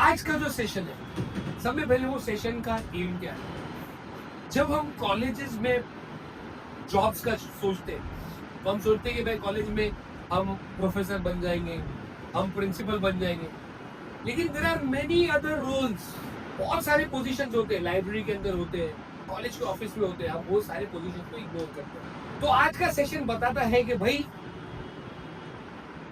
आज का जो सेशन है, सबसे पहले वो सेशन का एम क्या है। जब हम कॉलेजेस में जॉब्स का सोचते हैं तो हम सोचते हैं कि भाई कॉलेज में हम प्रोफेसर बन जाएंगे, हम प्रिंसिपल बन जाएंगे, लेकिन there are many other roles. बहुत सारे पोजीशंस होते हैं, लाइब्रेरी के अंदर होते हैं, कॉलेज के ऑफिस में होते हैं, हम वो सारे पोजीशन को इग्नोर करते हैं। तो आज का सेशन बताता है कि भाई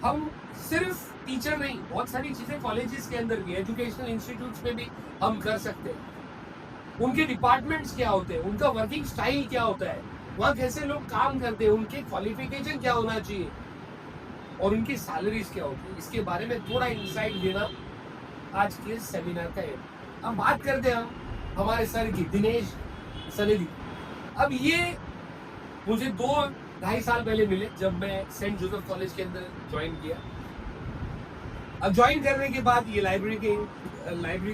हम सिर्फ टीचर नहीं, बहुत सारी चीजें कॉलेजेस के अंदर भी, एजुकेशनल इंस्टीट्यूट्स में भी हम कर सकते हैं। उनके डिपार्टमेंट्स क्या होते हैं, उनका वर्किंग स्टाइल क्या होता है, वहाँ कैसे लोग काम करते हैं, उनके क्वालिफिकेशन क्या होना चाहिए और उनकी सैलरीज क्या होती है, इसके बारे में थोड़ा इंसाइट देना आज के सेमिनार का है। हम बात करते हैं हमारे सर की, दिनेश सनेदी। अब ये मुझे 2-2.5 साल पहले मिले जब मैं सेंट जोसेफ कॉलेज के अंदर ज्वाइन किया। अब ज्वाइन करने के बाद ये लाइब्रेरी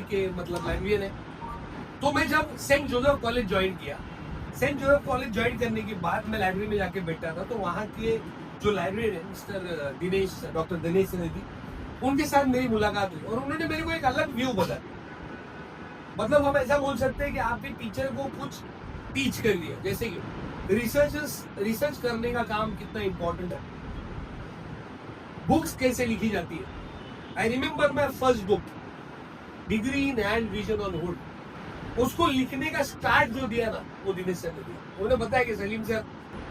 के मतलब लाइब्रेरियन है। तो मैं जब सेंट जोसेफ कॉलेज ज्वाइन किया, सेंट जोसेफ कॉलेज ज्वाइन करने के बाद मैं लाइब्रेरी में जाके बैठा था, तो वहाँ के जो लाइब्रेरियन है मिस्टर डॉक्टर दिनेश सनेदी, उनके साथ मेरी मुलाकात हुई और उन्होंने मेरे को एक अलग व्यू बताया। मतलब हम ऐसा बोल सकते हैं कि आपके टीचर को कुछ टीच कर दिया, जैसे कि रिसर्च करने का काम कितना इंपॉर्टेंट है, बुक्स कैसे लिखी जाती है। I remember my first book, degree in hand vision on hood, उसको लिखने का स्टार्ट जो दिया ना वो दिनेश सर ने दिया। उन्होंने बताया कि सलीम सर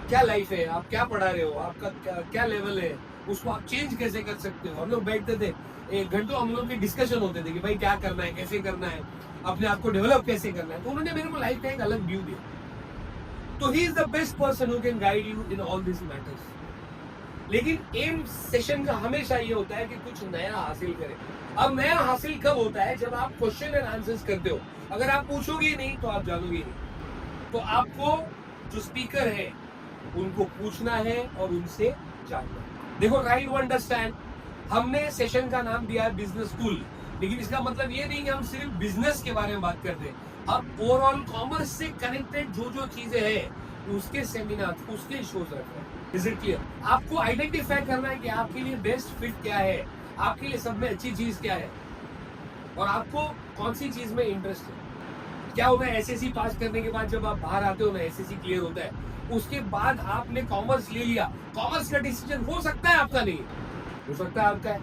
क्या लाइफ है, आप क्या पढ़ा रहे हो, आपका क्या लेवल है, उसको आप चेंज कैसे कर सकते हो। हम लोग बैठते थे, एक घंटों हम लोग की डिस्कशन होते थे कि भाई क्या करना है, कैसे करना है, अपने आप को डेवलप कैसे करना है। तो उन्होंने मेरे को लाइफ का एक अलग व्यू दिया। तो he is the best person who can guide you in all this matters. लेकिन एम सेशन का हमेशा ये होता है कि कुछ नया हासिल करें। अब नया हासिल कब होता है, जब आप क्वेश्चन एंड आंसर्स करते हो। अगर आप पूछोगे नहीं तो आप जानोगे नहीं। तो आपको जो स्पीकर है उनको पूछना है और उनसे जानना है। देखो, राइट टू अंडरस्टैंड, हमने सेशन का नाम दिया है बिजनेस स्कूल, लेकिन इसका मतलब ये नहीं कि हम सिर्फ बिजनेस के बारे में बात करते हैं। हम ओवरऑल कॉमर्स से कनेक्टेड जो चीजें हैं उसके सेमिनार, उसके शोज रखते हैं। Is it clear? आपको आइडेंटिफाई करना है कि आपके लिए बेस्ट फिट क्या है, आपके लिए सब में अच्छी चीज क्या है और आपको कौन सी चीज में इंटरेस्ट है। क्या होता है, एसएससी पास करने के बाद जब आप बाहर आते हो ना, एसएससी क्लियर होता है, उसके बाद आपने कॉमर्स ले लिया, कॉमर्स का डिसीजन हो सकता है आपका नहीं, हो सकता है आपका है।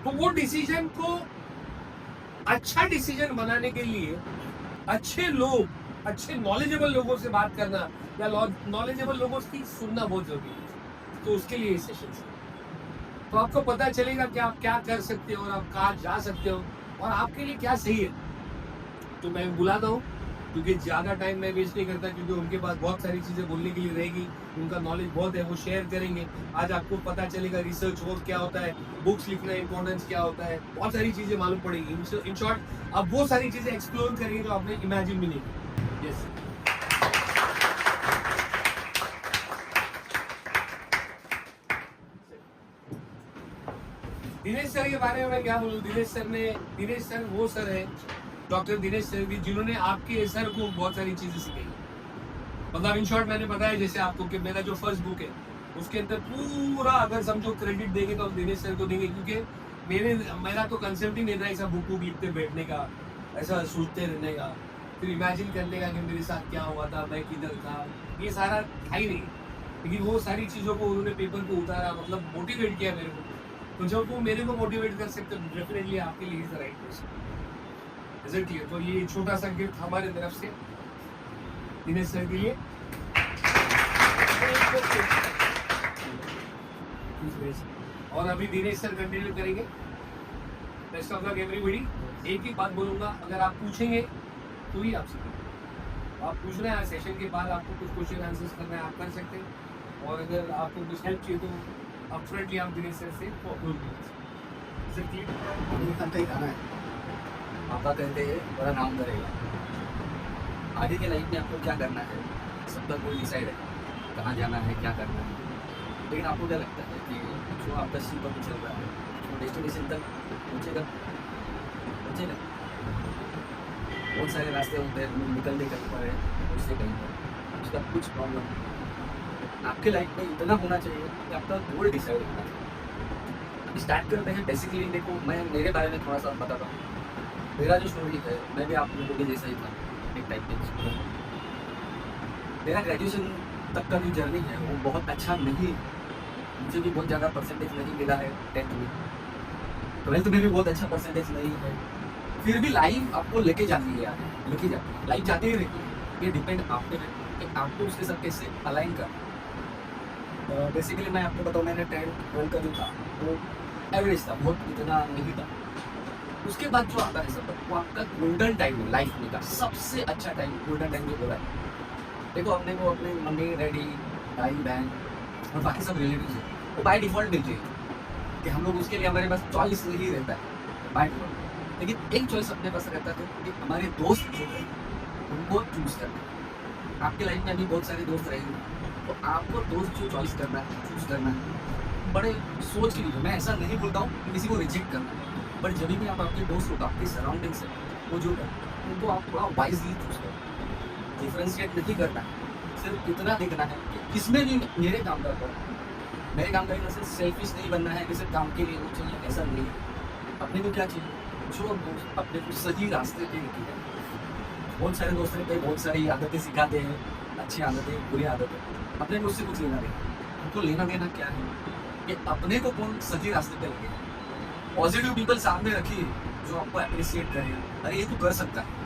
तो वो डिसीजन को अच्छा डिसीजन बनाने के लिए अच्छे लोग, अच्छे नॉलेजेबल लोगों से बात करना या नॉलेजेबल लोगों की सुनना बहुत जरूरी है। तो उसके लिए सेशन है, तो आपको पता चलेगा कि आप क्या कर सकते हो और आप कहाँ जा सकते हो और आपके लिए क्या सही है। तो मैं बुलाता हूँ क्योंकि ज्यादा टाइम मैं वेस्ट नहीं करता, क्योंकि उनके पास बहुत सारी चीजें बोलने के लिए रहेगी, उनका नॉलेज बहुत है, वो शेयर करेंगे। आज आपको पता चलेगा रिसर्च वर्क क्या होता है, बुक्स लिखना इंपॉर्टेंस क्या होता है, बहुत सारी चीजें मालूम पड़ेगी। इन शॉर्ट आप वो सारी चीजें एक्सप्लोर करेंगे जो आपने इमेजिन भी नहीं की। यस, दिनेश सर के बारे में मैं क्या बोलूं। दिनेश सर वो सर है, डॉक्टर दिनेश सर भी, जिन्होंने आपके सर को बहुत सारी चीजें सिखाई। मतलब इन शॉर्ट मैंने बताया जैसे आपको कि मेरा जो फर्स्ट बुक है उसके अंदर पूरा अगर समझो क्रेडिट देंगे तो हम दिनेश सर को देंगे, क्योंकि मेरा तो कंसेप्ट ही नहीं था ऐसा बुक लिखते बैठने का, ऐसा सोचते रहने का, फिर इमेजिन करने का कि मेरे साथ क्या हुआ था, मैं किधर था, ये सारा था ही नहीं। लेकिन वो सारी चीज़ों को उन्होंने पेपर पे उतारा, मतलब मोटिवेट किया मेरे को। तो जब वो मेरे को मोटिवेट कर सकते तो डेफिनेटली आपके लिए is the right person. Is it clear? तो ये छोटा सा गिफ्ट हमारे तरफ से दिनेश सर के लिए। और अभी दिनेश सर कंटिन्यू करेंगे। Best of luck everybody. एक ही बात बोलूंगा, अगर आप पूछेंगे तो ही आप सीखेंगे। आप पूछ रहे हैं सेशन के बाद, आपको कुछ क्वेश्चन आंसर्स करना है, आप कर सकते हैं। और अगर आपको कुछ हेल्प चाहिए तो अपफ्रंटली आप दिनेश सर से गाना है, पापा कहते हैं बड़ा नाम करेगा। आगे के लाइफ में आपको क्या करना है, सबका गोल डिसाइड है, कहाँ जाना है, क्या करना है। लेकिन आपको क्या लगता है कि जो आपका सीट पर चल रहा है वो डेस्टिनेशन तक पहुँचेगा? बहुत सारे रास्ते होते हैं, लोग निकलने कहीं पर है, उससे कहीं पर उसका कुछ प्रॉब्लम। आपके लाइफ में इतना होना चाहिए कि आपका गोल डिसाइड होना चाहिए। स्टार्ट करते हैं। बेसिकली देखो, मैं मेरे बारे में थोड़ा सा बताता हूँ। मेरा जो स्टोरी है, मैं भी आप लोगों के जैसा ही था एक टाइप पे। मेरा ग्रेजुएशन तक का जो जर्नी है वो बहुत अच्छा नहीं, मुझे भी बहुत ज़्यादा परसेंटेज नहीं मिला है 10th में, 12th में भी बहुत अच्छा परसेंटेज नहीं है। फिर भी लाइफ आपको लेके जाती है यार, लेके जाती है, लाइफ जाती ही रहती है। ये डिपेंड आप पे है कि आपको उसके साथ कैसे अलाइन करना। बेसिकली मैं आपको बताऊँ, मैंने 10th 12th का जो था वो एवरेज था, बहुत इतना नहीं था। उसके बाद जो आता है सब, वो आपका गोल्डन टाइम है लाइफ में का सबसे अच्छा टाइम, गोल्डन टाइम जो बोला है। देखो अपने को अपने मम्मी डैडी भाई बहन और बाकी सब रिलेटिव्स हैं, वो बाय डिफॉल्ट मिलते हैं कि हम लोग उसके लिए हमारे पास चॉइस नहीं रहता है बाय डिफॉल्ट। लेकिन एक चॉइस अपने पास रहता है कि हमारे दोस्त जो है उनको चूज करना है। आपके लाइफ में अभी बहुत सारे दोस्त रहेंगे, तो आपको दोस्त जो चॉइस करना है, चूज करना है, बड़े सोच के लिए। मैं ऐसा नहीं बोलता हूँ कि किसी को रिजेक्ट करना, बट जब भी आप आपके दोस्त हो, आपकी सराउंडिंग्स है वो जो है उनको आप थोड़ा वाइजली चूज करो। डिफ्रेंशिएट नहीं करना है, सिर्फ इतना देखना है कि किसमें भी मेरे काम करता है, मेरे काम करने से सेल्फिश नहीं बनना है कि सिर्फ काम के लिए वो चाहिए, ऐसा नहीं। अपने को क्या चाहिए, जो दोस्त अपने को सही रास्ते पे लेके जाए। बहुत सारे दोस्त रहते हैं, बहुत सारी आदतें सिखाते हैं, अच्छी आदतें बुरी आदतें, अपने को उससे कुछ लेना देना। उनको लेना देना क्या है कि अपने को कौन सही रास्ते पे लेके जाए। पॉजिटिव पीपल सामने रखिए जो आपको अप्रिशिएट करें, अरे ये तो कर सकता है,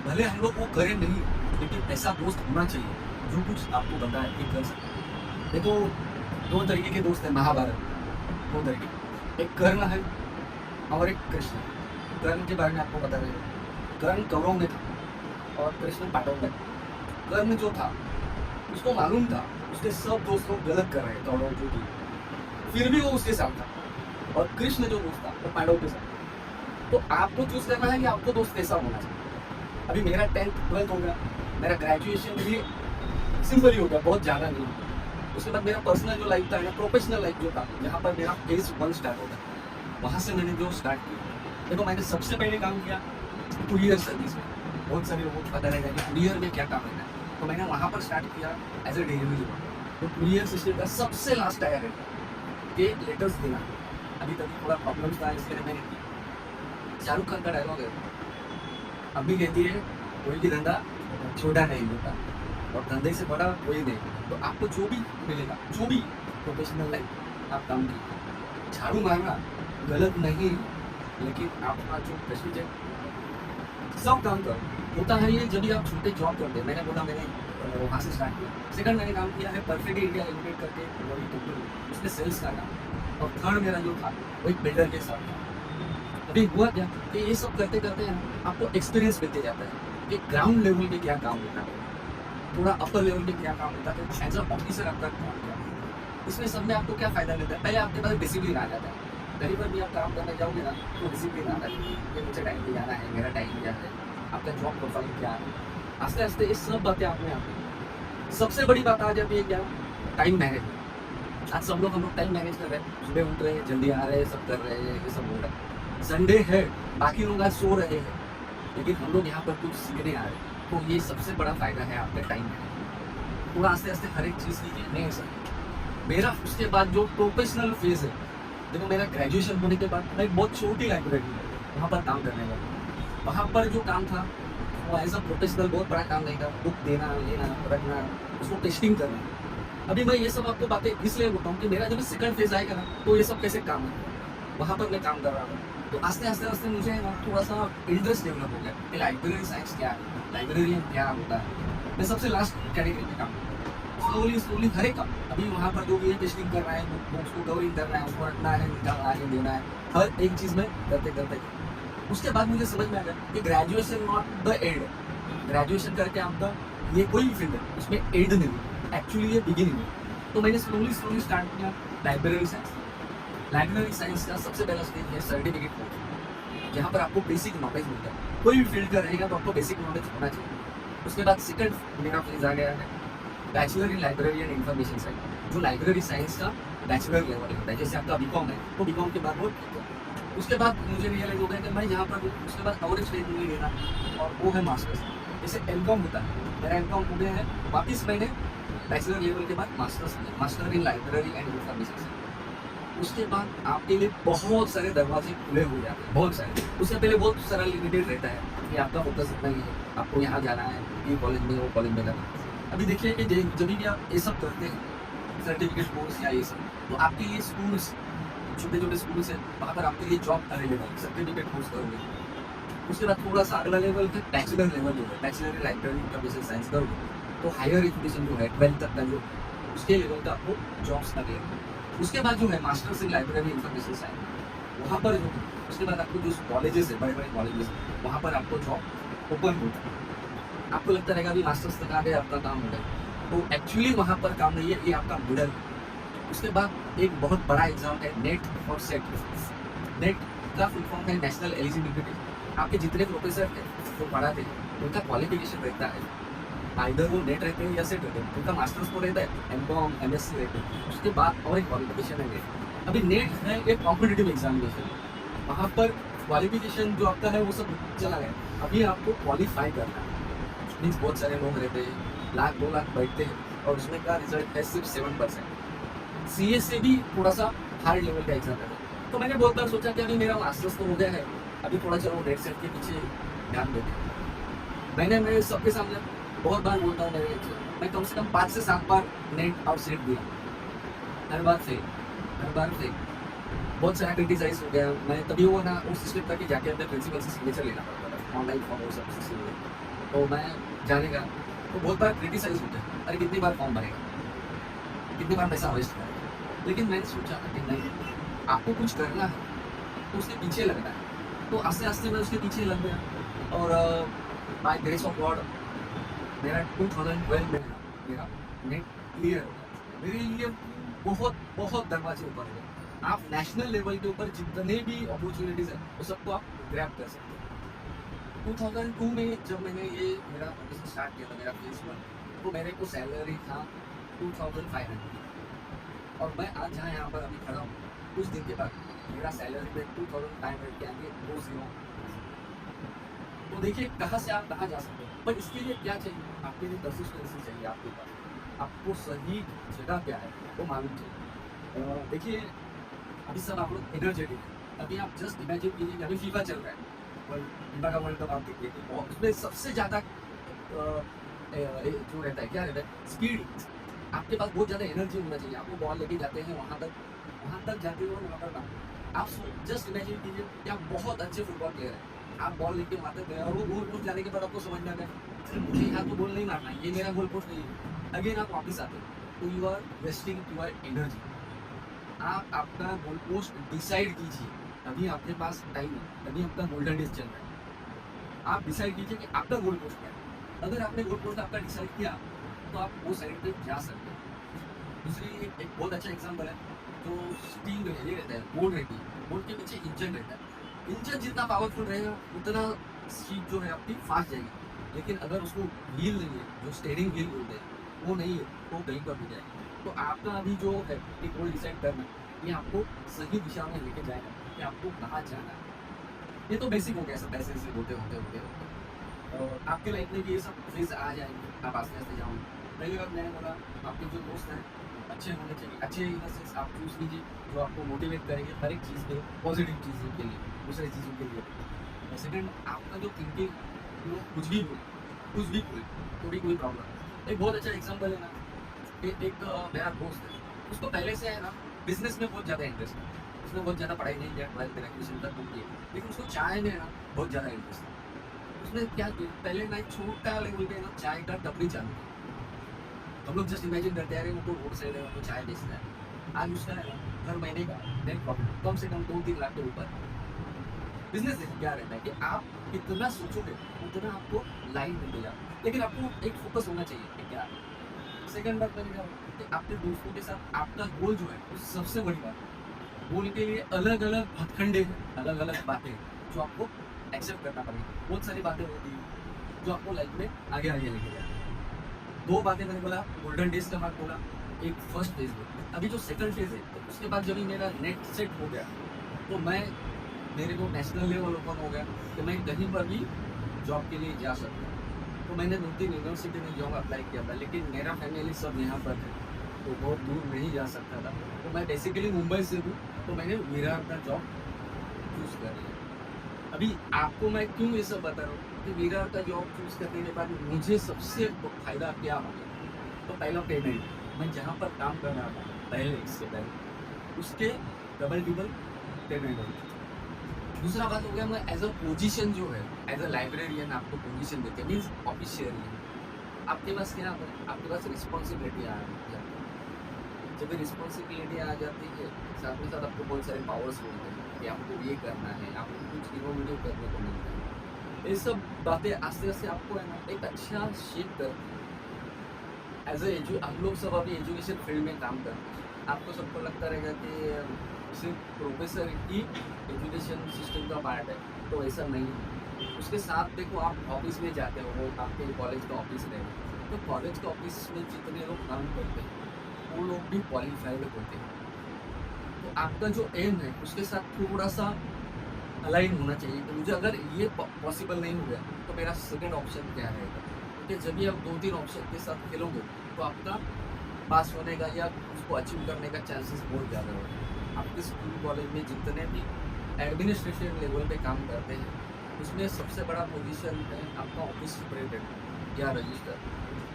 भले हम लोग वो करें नहीं, लेकिन ऐसा दोस्त होना चाहिए जो कुछ आपको बताए कि कर सकते। देखो 2 तरीके के दोस्त हैं महाभारत, 2 तरीके, एक कर्ण है और एक कृष्ण। कर्ण के बारे में आपको बता रहे, कर्ण कौरव में था और कृष्ण पांडव में। कर्ण जो था उसको मालूम था उसके सब दोस्त लोग गलत कर रहे हैं, कौरव जो थी, फिर भी वो उसके साथ था। और कृष्ण जो दोस्त था वो पांडव के साथ। तो आपको चूज करना है कि आपको दोस्त कैसा होना चाहिए। अभी मेरा 10th 12th हो गया, मेरा ग्रेजुएशन भी सिंपल ही हो गया, बहुत ज़्यादा नहीं। उसके बाद मेरा पर्सनल जो लाइफ था, मेरा प्रोफेशनल लाइफ जो था, जहाँ पर मेरा फेज 1 स्टार्ट होता, वहाँ से मैंने जो स्टार्ट किया। देखो मैंने सबसे पहले काम किया कुरियर सर्विस में। बहुत सारे लोगों को पता रहेगा कि कुरियर में क्या काम रहता है, तो मैंने वहाँ पर स्टार्ट किया एज ए डिलीवरी बॉय। तो कुरियर सिस्टम का सबसे लास्ट आया है कि लेटर्स देना। अभी तक थोड़ा प्रॉब्लम्स था, इसलिए मैंने किया। शाहरुख खान का डायलॉग है, अभी कहती है कोई भी धंधा छोटा नहीं होता और धंधे से बड़ा कोई नहीं। तो आपको जो भी मिलेगा, जो भी प्रोफेशनल लाइफ आप काम कीजिए, झाड़ू मारना गलत नहीं, लेकिन आपका जो प्रेस्टीज है सब काम करो। होता है ये जब भी आप छोटे जॉब करते हैं। मैंने बोला मैंने वहाँ से स्टार्ट किया। सेकंड मैंने काम किया है परफेक्ट इंडिया लिमिटेड करके बड़ी कंपनी, उसमें सेल्स का काम। और थर्ड मेरा जो था वो एक बिल्डर के साथ था। अभी हुआ क्या कि ये सब करते करते आपको एक्सपीरियंस मिलते जाता है कि ग्राउंड लेवल पे क्या काम होता है, थोड़ा अपर लेवल पे क्या काम होता है, एज अ ऑफिसर आपका काम क्या है। इसमें सब में आपको क्या फ़ायदा मिलता है, पहले आपके पास डिसिप्लिन आ जाता है। कहीं पर भी आप काम करने जाओगे ना तो डिसिप्लिन आता है कि मुझे टाइम पे जाना है, मेरा टाइम क्या है, आपका जॉब प्रोफाइल क्या है। आस्ते आस्ते ये सब बातें आपने आती। सबसे बड़ी बात आ जाती है क्या, टाइम मैनेजमेंट। आज सब लोग हम लोग टाइम मैनेज कर रहे हैं, सुबह उठ रहे हैं, जल्दी आ रहे हैं, सब कर रहे हैं, ये सब हो रहा है। संडे है, बाकी लोग आज सो रहे हैं, लेकिन हम लोग यहाँ पर कुछ सीखने आ रहे हैं। तो ये सबसे बड़ा फायदा है आपका टाइम मैनेजमेंट। पूरा आस्ते आस्ते हर एक चीज़ कीजिए। नहीं है सर मेरा उसके बाद जो प्रोफेशनल फेज है, देखो मेरा ग्रेजुएशन होने के बाद मैं एक बहुत छोटी लाइब्रेरी है वहाँ पर काम करने लगा। वहाँ पर जो काम था वो एज अ प्रोफेशनल बहुत बड़ा काम नहीं था, बुक देना, लेना, रखना, उसको टेस्टिंग करना। अभी मैं ये सब आपको बातें इसलिए बोलता हूँ कि मेरा जब सेकंड फेज आएगा ना तो ये सब कैसे काम है, वहाँ पर मैं काम कर रहा था। तो आस्ते आस्ते आस्ते मुझे थोड़ा सा इंटरेस्ट डेवलप हो गया कि लाइब्रेरी साइंस क्या है, लाइब्रेरियन क्या होता है। मैं सबसे लास्ट कैटेगरी में काम स्लोली हर एक काम। अभी वहाँ पर जो भी टेस्टिंग कर रहा है, उसको कवरिंग करना है, उसको रखना है, निकालना है, देना है, हर एक चीज़ में करते करते उसके बाद मुझे समझ में आ गया कि graduation not the end. Graduation करके आपका ये कोई भी फील्ड है उसमें एंड नहीं, एक्चुअली ये बिगिनिंग है। तो मैंने स्लोली स्टार्ट किया लाइब्रेरी साइंस। लाइब्रेरी साइंस का सबसे पहला स्टेज है सर्टिफिकेट कोर्स, जहाँ पर आपको बेसिक नॉलेज मिलता है। कोई भी फील्ड का रहेगा तो आपको बेसिक नॉलेज होना चाहिए। उसके बाद सेकंड मेरा फेज आ गया है bachelor in library and information science, जो लाइब्रेरी साइंस का बैचलर लेवल होता है। जैसे आपका बीकॉम है तो बीकॉम के बाद वो, उसके बाद मुझे रियलाइज हो गया कि मैं यहाँ पर उसके बाद और स्टेज नहीं लेना, और वो है मास्टर्स। जैसे एमकॉम होता है, मेरा एमकॉम हो गया है, वापस मैंने बैचलर लेवल के बाद masters, master in library and information. उसके बाद आपके लिए बहुत सारे दरवाजे खुले हो जाते हैं, बहुत सारे। उससे पहले बहुत सारा लिमिटेड रहता है कि आपका फोकस इतना ही है, आपको यहाँ जाना है, ये कॉलेज में, वो कॉलेज में जाना है। अभी देखिए कि जब भी आप ये सब करते हैं, सर्टिफिकेट कोर्स या ये सब, तो आपके लिए स्कूल्स, छोटे छोटे स्कूल्स हैं, वहाँ पर आपके लिए जॉब अवेलेबल है, सर्टिफिकेट कोर्स करोगे। उसके बाद थोड़ा सा अगला लेवल है बैचलर लेवल जो है, बैचलर लाइब्रेरी इंफॉर्मेशन साइंस करोगे तो हायर एजुकेशन जो है 12th तक का जो उसके लेवल का आपको जॉब्स लगेगा। उसके बाद जो है masters in library information science, वहाँ पर जो उसके बाद आपको जो कॉलेजेस है, बड़े बड़े कॉलेजेस है, वहाँ पर आपको जॉब ओपन होता है। आपको लगता रहेगा अभी मास्टर्स तक आ गए, आपका काम हो गया, तो एक्चुअली वहाँ पर काम नहीं है, ये आपका मिडल है। उसके बाद एक बहुत बड़ा एग्जाम है नेट और सेट। नेट का फुल फॉर्म है नेशनल एलिजिबिलिटी। आपके जितने प्रोफेसर हैं जो पढ़ाते हैं उनका क्वालिफिकेशन रहता है, आइदर वो नेट रहते हैं या सेट रहते हैं। उनका मास्टर्स को रहता है, एमकॉम एमएससी रहते हैं, उसके बाद और एक क्वालिफिकेशन है नेट। अभी नेट है एक कॉम्पिटिटिव एग्जामिनेशन, वहाँ पर क्वालिफिकेशन जो आपका है वो सब चला गया, अभी आपको क्वालिफाई करना है। मीन्स बहुत सारे लोग रहते हैं, 1,00,000-2,00,000 बैठते हैं और उसमें का रिजल्ट है सिर्फ 7%। सीए से भी थोड़ा सा हार्ड लेवल का एग्जाम रहता है। तो मैंने बहुत बार सोचा कि अभी मेरा मास्टर्स तो हो गया है, अभी थोड़ा चलो नेट सेट के पीछे ध्यान देते हैं। मैंने मेरे सबके सामने बहुत बार बोलता हूँ, मैं कम से कम 5 से 7 बार नेट और सेट दिया, हर बार फेल, हर बार फेल। बहुत सारा क्रिटिसाइज हो गया, मैं तभी वो ना उस सिस्टम तक जाके अपने प्रिंसिपल से सिग्नेचर लेना पड़ता था, ऑनलाइन फॉर्म वो सब सिस्टम। तो मैं जाने का तो बहुत बार क्रिटिसाइज होता है, अरे कितनी बार फॉर्म भरेगा, कितनी बार पैसा वेस्ट करेगा। लेकिन मैंने सोचा कि नहीं, आपको कुछ करना है तो उसके पीछे लगना है। तो आस्ते आस्ते मैं उसके पीछे लग गया और बाय ग्रेस ऑफ गॉड मेरा 2012 में मेरा नेट क्लियर हो गया। मेरे लिए बहुत बहुत दरवाजे ऊपर हो गए। आप नेशनल लेवल के ऊपर जितने भी अपॉर्चुनिटीज है वो सबको आप ग्रैब कर सकते हैं। 2002 में जब मैंने ये मेरा बिजनेस स्टार्ट किया था, मेरा फेज 1, तो मेरे को सैलरी था 2500 और मैं आज जहाँ यहाँ पर अभी खड़ा हूँ, कुछ दिन के बाद मेरा सैलरी में 2500 के आगे 2 0। तो देखिए कहाँ से आप कहाँ जा सकते हैं, पर इसके लिए क्या चाहिए, आपके लिए कंसिस्टेंसी चाहिए। आपके पास आपको सही जगह क्या है वो मालूम चाहिए। देखिए अभी सब आप लोग एनर्जेटिक है, अभी आप जस्ट इमेजिन कीजिए कि अभी फीफा चल रहा है, फीफा का वर्ल्ड कप आप देखिए, और उसमें सबसे ज़्यादा जो रहता है क्या रहता है, स्पीड। आपके पास बहुत ज़्यादा एनर्जी होना चाहिए। आपको बॉल लेके जाते हैं वहाँ तक जाते हो, वहाँ पर आप जस्ट इमेजिन कीजिए कि आप बहुत अच्छे फुटबॉल प्लेयर हैं, आप बॉल लेके वहाँ तक गए और वो गोल पोस्ट जाने के बाद आपको समझ में आ गया मुझे यहाँ तो गोल नहीं मारना है, ये मेरा गोल पोस्ट नहीं है। अगेन आप वापस आते हैं, तो you are wasting your energy. आप आपका गोल पोस्ट डिसाइड कीजिए, अभी आपके पास टाइम है, अभी आपका गोल्डन डेज चल रहा है। आप डिसाइड कीजिए कि आपका गोल पोस्ट क्या है। अगर आपने गोल पोस्ट आपका डिसाइड किया तो आप वो साइड पे जा सकते हैं। दूसरी एक बहुत अच्छा एग्जाम्पल है, जो स्टील ये रहता है, बोर्ड रहती है, बोर्ड के पीछे इंजन रहता है। इंजन जितना पावरफुल रहेगा उतना स्पीड जो है आपकी फास्ट जाएगी। लेकिन अगर उसको व्हील नहीं है, जो स्टीयरिंग व्हील बोलते हैं वो नहीं है, तो कहीं पर भी जाएगा। तो आपका अभी जो है एक गोल डिसाइड करना, ये आपको सही दिशा में लेके जाएगा कि आपको कहाँ जाना है। ये तो बेसिक हो गया, सब पैसे से होते और आपके लाइफ में भी ये सब फेज आ जाएंगे, आप आस्ते आस्ते जाओगे। पहली बात मैंने बोला, आपके जो दोस्त हैं अच्छे होने चाहिए। अच्छे इन द सेंस आप चूज कीजिए जो आपको मोटिवेट करेंगे हर एक चीज़ में, पॉजिटिव चीज़ों के लिए, दूसरी चीज़ों के लिए। सेकेंड, आपका जो थिंकिंग, जो कुछ भी बोले तो भी कोई प्रॉब्लम है। एक बहुत अच्छा एग्जाम्पल है ना, एक मेरा दोस्त है, उसको पहले से है ना बिजनेस में बहुत ज़्यादा इंटरेस्ट है। उसने बहुत ज़्यादा पढ़ाई नहीं किया, 12th ग्रेजुएशन तक बुक किया, लेकिन उसको चाय में ना बहुत ज़्यादा इंटरेस्ट है। उसने क्या किया, पहले ना एक छोटा लेवल पे ना चाय का टपरी चालू किया। हम लोग जस्ट इमेजिन करते हैं, अरे वो तो रोड साइड है, वो तो चाय बेचता है। आज उसका है हर महीने का नेट प्रॉफिट कम से कम 2-3 लाख के ऊपर। बिजनेस देखिए क्या रहता है कि आप कितना सोचोगे उतना आपको लाइन मिलेगा, लेकिन आपको एक फोकस होना चाहिए कि क्या। सेकंड बात मैंने कहा कि आपके दोस्तों के साथ आपका गोल जो है वो सबसे बड़ी बात है। गोल के लिए अलग अलग हथकंडे हैं, अलग अलग बातें जो आपको एक्सेप्ट करना पड़ेगी। बहुत सारी बातें होती हैं जो आपको लाइफ में आगे लेके जाती है। 2 बातें मैंने बोला, गोल्डन डेज का बात बोला, एक फर्स्ट फेज में। अभी जो सेकंड फेज है, तो उसके बाद जब ही मेरा नेट सेट हो गया तो मेरे को नेशनल लेवल ओपन हो गया कि मैं कहीं पर भी जॉब के लिए जा सकता हूँ। तो मैंने 2-3 यूनिवर्सिटी में जॉब अप्लाई किया था, लेकिन मेरा फैमिली सब यहाँ पर है, तो बहुत दूर नहीं जा सकता था। तो मैं बेसिकली मुंबई से हूँ, तो मैंने विरार का जॉब चूज़ कर लिया। अभी आपको मैं क्यों ये सब बता रहा हूँ कि विरार का जॉब चूज़ करने के बाद मुझे सबसे फ़ायदा क्या हो गया? तो पहला पेमेंट, मैं जहाँ पर काम कर रहा था पहले, इससे पहले उसके डबल ट्रिपल पेमेंट होती थी। दूसरा बात हो गया, मैं एज अ पोजीशन जो है, एज अ लाइब्रेरियन आपको पोजीशन देते हैं, मीन्स ऑफिशियली आपके पास क्या है, आपके पास रिस्पॉन्सिबिलिटी आ जाती है। जब रिस्पॉन्सिबिलिटी आ जाती है, साथ में साथ आपको बहुत सारे पावर्स मिलते हैं कि आपको ये करना है, आपको कुछ इनोवेटिव करने को मिलता है। ये सब बातें आस्ते आस्ते आपको है ना एक अच्छा शेप करती है। एज ए हम लोग सब अभी एजुकेशन फील्ड में काम करते हैं। आपको सबको लगता रहेगा कि सिर्फ प्रोफेसर ही एजुकेशन सिस्टम का पार्ट है, तो ऐसा नहीं है। उसके साथ देखो, आप ऑफिस में जाते हो, वो आपके कॉलेज का ऑफिस रहेगा, तो कॉलेज के ऑफिस में जितने लोग काम करते हैं वो लोग भी क्वालिफाइड होते हैं। तो आपका जो एम है उसके साथ थोड़ा सा अलाइन होना चाहिए कि मुझे अगर ये पॉसिबल नहीं हो गया तो मेरा सेकेंड ऑप्शन क्या रहेगा। क्योंकि जब भी आप 2-3 ऑप्शन के साथ खेलोगे तो आपका पास होने का या उसको अचीव करने का चांसेस बहुत ज़्यादा होगा। आपके स्कूल कॉलेज में जितने भी एडमिनिस्ट्रेशन लेवल पे काम करते हैं, उसमें सबसे बड़ा पोजीशन है आपका ऑफिस सुपरिटेंडेंट या रजिस्टर।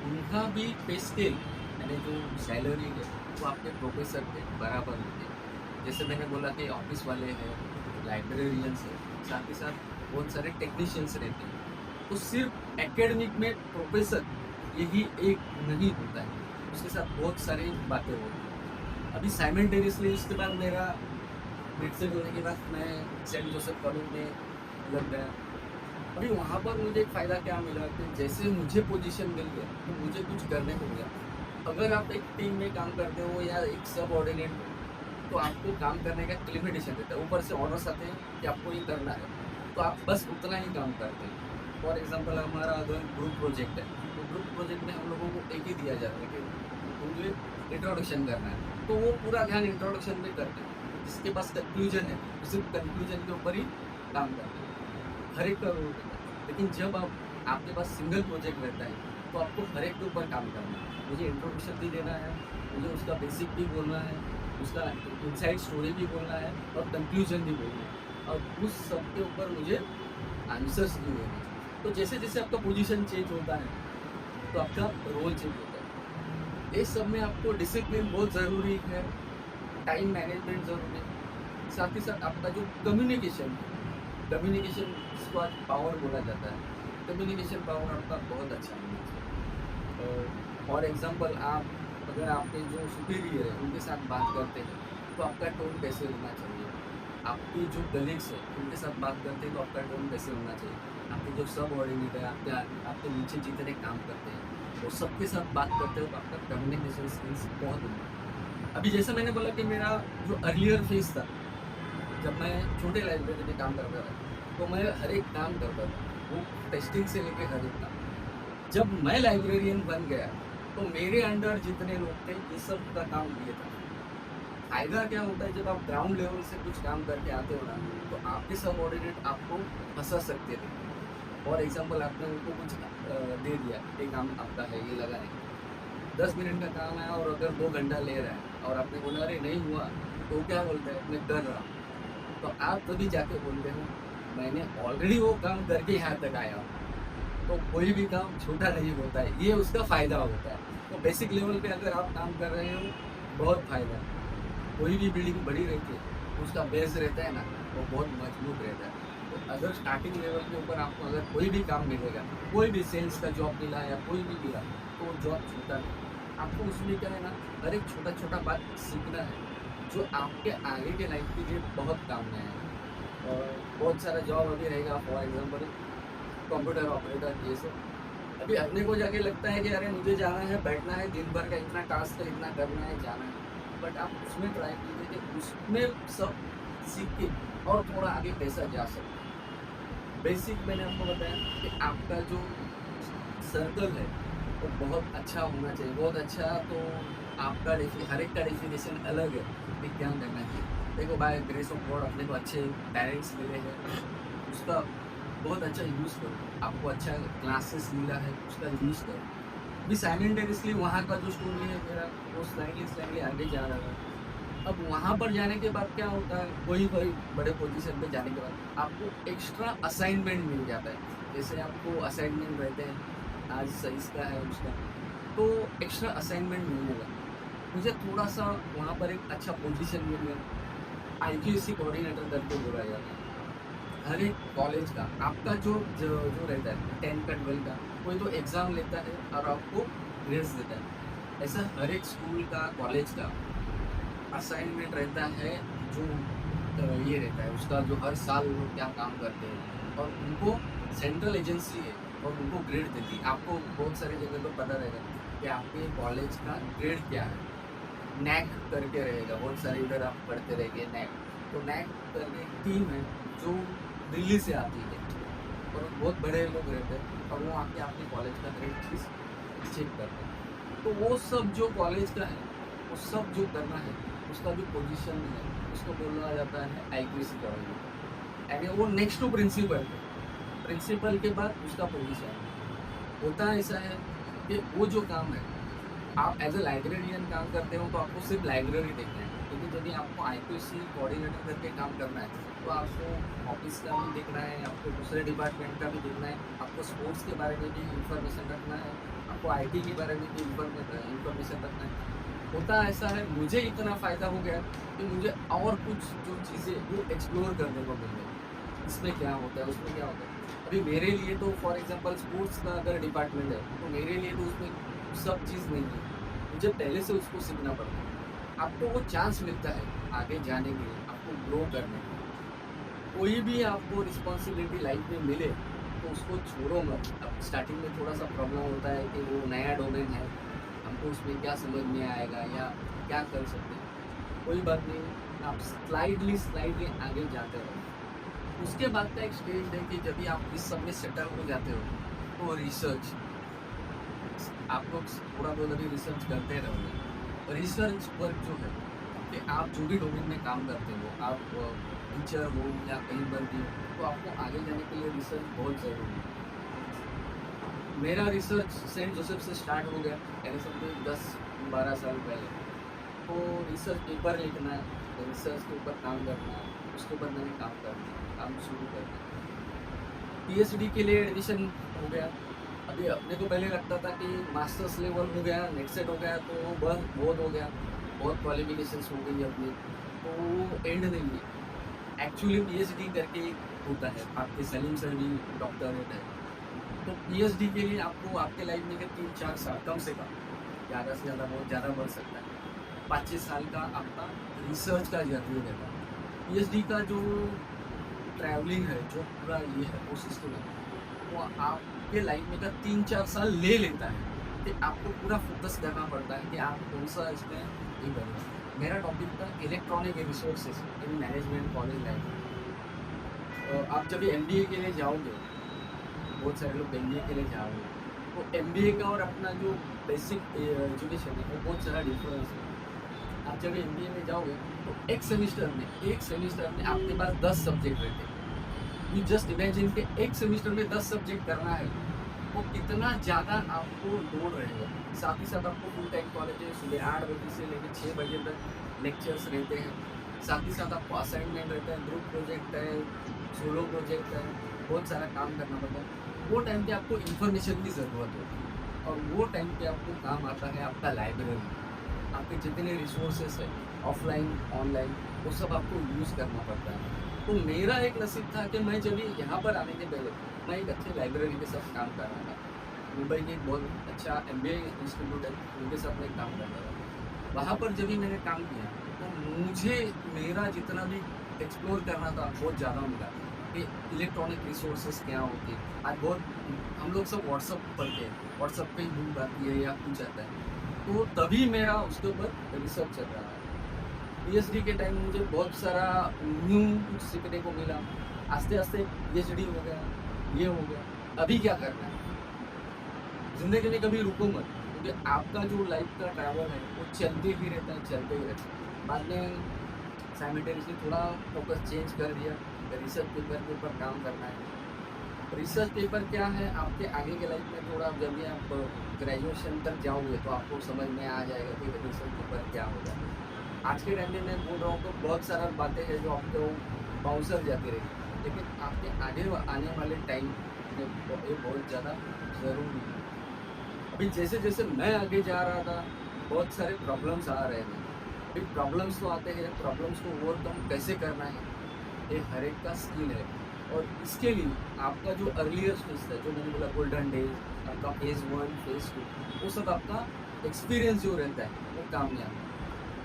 उनका भी पे स्केल यानी जो सैलरी है वो आपके प्रोफेसर के बराबर होती है। जैसे मैंने बोला कि ऑफिस वाले हैं, लाइब्रेरियंस हैं, साथ ही साथ बहुत सारे टेक्नीशियंस रहते हैं। तो सिर्फ एकेडमिक में प्रोफेसर यही एक नहीं होता है, उसके साथ बहुत सारी बातें होती हैं। अभी साइमल्टेनियसली इसके बाद मेरा मिडसेट होने के बाद मैं सेंट जोसेफ कॉलेज में लग गया। अभी वहाँ पर मुझे एक फ़ायदा क्या मिला कि जैसे मुझे पोजीशन मिल गया तो मुझे कुछ करने को मिला। अगर आप एक टीम में काम करते हो या एक सब ऑर्डिनेट हो, तो आपको काम करने का लिमिटेशन रहता है। ऊपर से ऑर्डर्स आते हैं कि आपको ये करना है, तो आप बस उतना ही काम करते हैं। फॉर एग्जांपल हमारा अगर ग्रुप प्रोजेक्ट है, तो ग्रुप प्रोजेक्ट में हम लोगों को एक ही दिया जाता है कि मुझे इंट्रोडक्शन करना है, तो वो पूरा ध्यान इंट्रोडक्शन में करते हैं। जिसके पास कंक्लूजन है सिर्फ कंक्लूजन के ऊपर ही काम करते हैं, हर एक का रोल रहता है। लेकिन जब आपके पास सिंगल प्रोजेक्ट रहता है तो आपको हर एक के ऊपर काम करना है। मुझे इंट्रोडक्शन भी देना है, मुझे उसका बेसिक भी बोलना है, उसका इनसाइड स्टोरी भी बोलना है और कंक्लूजन भी बोलना है, और उस सब के ऊपर मुझे आंसर्स भी देने हैं। तो जैसे जैसे आपका पोजीशन चेंज होता है तो आपका रोल चेंज होता है। इस सब में आपको डिसिप्लिन बहुत ज़रूरी है, टाइम मैनेजमेंट ज़रूरी है, साथ ही साथ आपका जो कम्युनिकेशन है, कम्युनिकेशन इसको आज पावर बोला जाता है। कम्युनिकेशन पावर आपका बहुत अच्छा होना चाहिए। फॉर एग्जांपल, आप अगर आपके जो सुपीरियर है उनके साथ बात करते हैं तो आपका टोन कैसे होना चाहिए, आपके जो कलीग्स हैं उनके साथ बात करते हैं तो आपका टोन कैसे होना चाहिए, आपके जो सब ऑर्डिनेटर है, आपके नीचे जितने काम करते हैं वो सबके साथ बात करते हो तो आपका कम्युनिकेशन स्किल्स बहुत होगा। अभी जैसा मैंने बोला कि मेरा जो अर्लियर फेज था, जब मैं छोटे लाइब्रेरी में काम करता था तो मैं हर एक काम करता था, वो टेस्टिंग से लेके हर एक काम। जब मैं लाइब्रेरियन बन गया तो मेरे अंडर जितने लोग थे ये सब का काम किए था। फायदा क्या होता है, जब आप ग्राउंड लेवल से कुछ काम करके आते हो ना, तो आपके सबऑर्डिनेट आपको फंसा सकते थे। फॉर एग्जांपल, आपने उनको कुछ दे दिया, ये काम आपका है, ये लगा है, 10 मिनट का काम है और अगर 2 घंटा ले रहा है और आपने बोला अरे नहीं हुआ, तो क्या बोलते हैं मैं कर रहा हूँ। तो आप तभी जाके बोलते हो मैंने ऑलरेडी वो काम करके यहाँ तक आया हूँ। तो कोई भी काम छोटा नहीं होता है, ये उसका फ़ायदा होता है। तो बेसिक लेवल पे अगर आप काम कर रहे हो बहुत फ़ायदा है। कोई भी बिल्डिंग बड़ी रहती है, उसका बेस रहता है ना, वो बहुत मजबूत रहता है। तो अगर स्टार्टिंग लेवल के ऊपर आपको अगर कोई भी काम मिलेगा, कोई भी सेल्स का जॉब मिला या कोई भी मिला, तो वो जॉब छूटा नहीं। आपको उसमें क्या है ना, हर एक छोटा छोटा बात सीखना है जो आपके आगे के लाइफ के लिए बहुत काम में आएगा। और बहुत सारा जॉब अभी रहेगा, फॉर एग्जाम्पल कंप्यूटर ऑपरेटर, ये सब। अभी अपने को जाके लगता है कि अरे मुझे जाना है, बैठना है, दिन भर का इतना टास्क है, इतना करना है, जाना है। बट आप उसमें ट्राई कीजिए कि उसमें सब सीख के और थोड़ा आगे कैसा जा सकते हैं। बेसिक मैंने आपको बताया कि आपका जो सर्कल है वो बहुत अच्छा होना चाहिए, बहुत अच्छा। तो आपका हर एक का डेफिनेशन अलग है कि क्या करना चाहिए। देखो, बाय ग्रेस ऑफ गॉड अपने को अच्छे पेरेंट्स मिले हैं, उसका बहुत अच्छा यूज़ करो। आपको अच्छा क्लासेस मिला है, उसका यूज़ करो। अभी साइमल्टेनियसली वहाँ का जो स्टोरी है मेरा, वो स्लाइडली आगे जा रहा है। अब वहाँ पर जाने के बाद क्या होता है, कोई कोई बड़े पोजीशन पे जाने के बाद आपको एक्स्ट्रा असाइनमेंट मिल जाता है। जैसे आपको असाइनमेंट रहते हैं, आज इसका है उसका, तो एक्स्ट्रा असाइनमेंट मिलने लगा। मुझे थोड़ा सा वहाँ पर एक अच्छा पोजीशन मिल गया। IQAC कोऑर्डिनेटर करके बोला जाता है। हर एक कॉलेज का आपका जो रहता है 10 का 12 का, कोई तो एग्ज़ाम लेता है और आपको ग्रेड्स देता है। ऐसा हर एक स्कूल का, कॉलेज का असाइनमेंट रहता है, जो ये रहता है उसका, जो हर साल वो क्या काम करते हैं और उनको सेंट्रल एजेंसी है और उनको ग्रेड देती है। आपको बहुत सारी जगह पर पता रहेगा कि आपके कॉलेज का ग्रेड क्या है। नैक करके रहेगा, बहुत सारे इधर आप पढ़ते रहेंगे नैक। तो नैक करके एक टीम है जो दिल्ली से आती है और बहुत बड़े लोग रहते हैं और वो आके आपके कॉलेज का ग्रेड चीज़ चेक करते हैं। तो वो सब जो कॉलेज का है, वो सब जो करना है, उसका जो पोजीशन है, उसको बोला जाता है IQAC कोऑर्डिनेटर। यानी वो नेक्स्ट टू प्रिंसिपल, प्रिंसिपल के बाद उसका पोजीशन होता है। ऐसा है कि वो जो काम है, आप एज ए लाइब्रेरियन काम करते हो तो आपको सिर्फ लाइब्रेरी देखना है, क्योंकि यदि आपको IQAC कोऑर्डिनेटर करके काम करना है तो आपको ऑफिस का भी देखना है, आपको दूसरे डिपार्टमेंट का भी देखना है, आपको स्पोर्ट्स के बारे में भी इंफॉर्मेशन रखना है, आपको IT के बारे में भी इंफॉर्मेशन रखना है। होता ऐसा है, मुझे इतना फ़ायदा हो गया कि मुझे और कुछ जो चीज़ें वो एक्सप्लोर करने को मिल गई। इसमें क्या होता है, उसमें क्या होता है। अभी मेरे लिए तो फॉर एग्जांपल स्पोर्ट्स का अगर डिपार्टमेंट है तो मेरे लिए तो उसमें सब चीज़ नहीं है, मुझे पहले से उसको सीखना पड़ता है। आपको वो चांस मिलता है आगे जाने के लिए, आपको ग्रो करने के लिए। कोई भी आपको रिस्पॉन्सिबिलिटी लाइफ में मिले तो उसको छोड़ो मत। अब स्टार्टिंग में थोड़ा सा प्रॉब्लम होता है कि वो नया डोमेन है, हमको उसमें क्या समझ में आएगा या क्या कर सकते हैं। कोई बात नहीं, आप स्लाइडली आगे जाते रहो। उसके बाद का एक स्टेज है कि जब भी आप इस सब में सेटल हो जाते हो तो रिसर्च, आप लोग थोड़ा बहुत अभी रिसर्च करते रहोगे। रिसर्च वर्क जो है कि आप जो भी डोमेन में काम करते हो, आप टीचर हो या कहीं पर भी हो, तो आपको आगे जाने के लिए रिसर्च बहुत ज़रूरी है। मेरा रिसर्च सेंट जोसेफ से स्टार्ट हो गया, यानी समझो 10-12 साल पहले। तो रिसर्च पेपर लिखना है, रिसर्च के ऊपर काम करना है, उसके ऊपर मैंने काम शुरू कर दिया। PhD के लिए एडमिशन हो गया। अभी अपने को पहले लगता था कि मास्टर्स लेवल हो गया, नेट सेट हो गया तो बस बहुत हो गया, बहुत क्वालिफिकेशंस हो गई अपनी, तो वो एंड नहीं है। एक्चुअली PhD करके होता है, आपके सलीम सर भी डॉक्टरेट है। तो PhD के लिए आपको आपके लाइफ में 3-4 साल कम से कम, ज़्यादा से ज़्यादा बहुत ज़्यादा बढ़ सकता है, 5-6 साल का आपका रिसर्च का जर्नी रहता है। PhD का जो ट्रैवलिंग है, जो पूरा ये है वो सिस्टम है, वो आपके लाइफ में का 3-4 साल ले लेता है कि आपको पूरा फोकस करना पड़ता है कि आप कौन सा इसमें ये करें। मेरा टॉपिक था electronic resources in management college life. आप जब MBA के लिए जाओगे, बहुत सारे लोग MBA के लिए जाओगे, तो MBA का और अपना जो बेसिक एजुकेशन है वो बहुत सारा डिफरेंस है। आप जब MBA में जाओगे तो एक सेमिस्टर में आपके पास 10 सब्जेक्ट रहते हैं। यू जस्ट इमेजिन कि एक सेमिस्टर में 10 सब्जेक्ट करना है, वो कितना ज़्यादा आपको लोड रहेगा। साथ ही साथ आपको फुल टाइम कॉलेज है, सुबह 8 बजे से लेकर 6 बजे तक लेक्चर्स रहते हैं। साथ ही साथ आपको असाइनमेंट रहता है, ग्रुप प्रोजेक्ट है, सोलो प्रोजेक्ट है, बहुत सारा काम करना पड़ता है। वो टाइम पे आपको इन्फॉर्मेशन की ज़रूरत होती है और वो टाइम पे आपको काम आता है आपका लाइब्रेरी। आपके जितने रिसोर्सेस है ऑफलाइन ऑनलाइन, वो सब आपको यूज़ करना पड़ता है। तो मेरा एक नसीब था कि मैं जब यहाँ पर आने के पहले मैं एक अच्छे लाइब्रेरी के साथ काम कर रहा था। मुंबई में एक बहुत अच्छा MBA इंस्टीट्यूट है, उनके साथ मैं काम कर रहा था। वहाँ पर जब भी मैंने काम किया तो मुझे मेरा जितना भी एक्सप्लोर करना था बहुत ज़्यादा मिला कि इलेक्ट्रॉनिक रिसोर्सेज क्या होती है। आज बहुत हम लोग सब व्हाट्सअप पढ़ते हैं, व्हाट्सअप पे ही बुक आती है या कुछ आता है, तो तभी मेरा उसके ऊपर रिसर्च चल रहा है। PhD के टाइम मुझे बहुत सारा न्यू कुछ सीखने को मिला। आस्ते आस्ते PhD हो गया, ये हो गया, अभी क्या करना है। ज़िंदगी में कभी रुको मत, क्योंकि आपका जो लाइफ का ट्रैवल है वो चलते ही रहता है। बाद में साइमल्टेनियसली थोड़ा फोकस चेंज कर दिया, रिसर्च पेपर के ऊपर काम करना है। रिसर्च पेपर क्या है आपके आगे के लाइफ में, थोड़ा जब भी आप ग्रेजुएशन तक जाओगे तो आपको समझ में आ जाएगा कि रिसर्च पेपर क्या होगा। आज के टाइम में मैं बोल रहा हूँ तो बहुत सारा बातें हैं जो आपको बाउंसर जाती रहेगी, लेकिन आपके आगे आने वाले टाइम में ये बहुत ज़्यादा ज़रूरी है। अभी जैसे जैसे मैं आगे जा रहा था बहुत सारे प्रॉब्लम्स आ रहे थे। अभी प्रॉब्लम्स तो आते हैं, प्रॉब्लम्स को ओवरकम कैसे करना है ये हर एक का स्किल है। और इसके लिए आपका जो अर्लियर स्टेज था, जो मैंने बोला गोल्डन डेज, आपका फेज़ 1 फेज़ 2, वो सब आपका एक्सपीरियंस जो रहता है वो काम में आता है।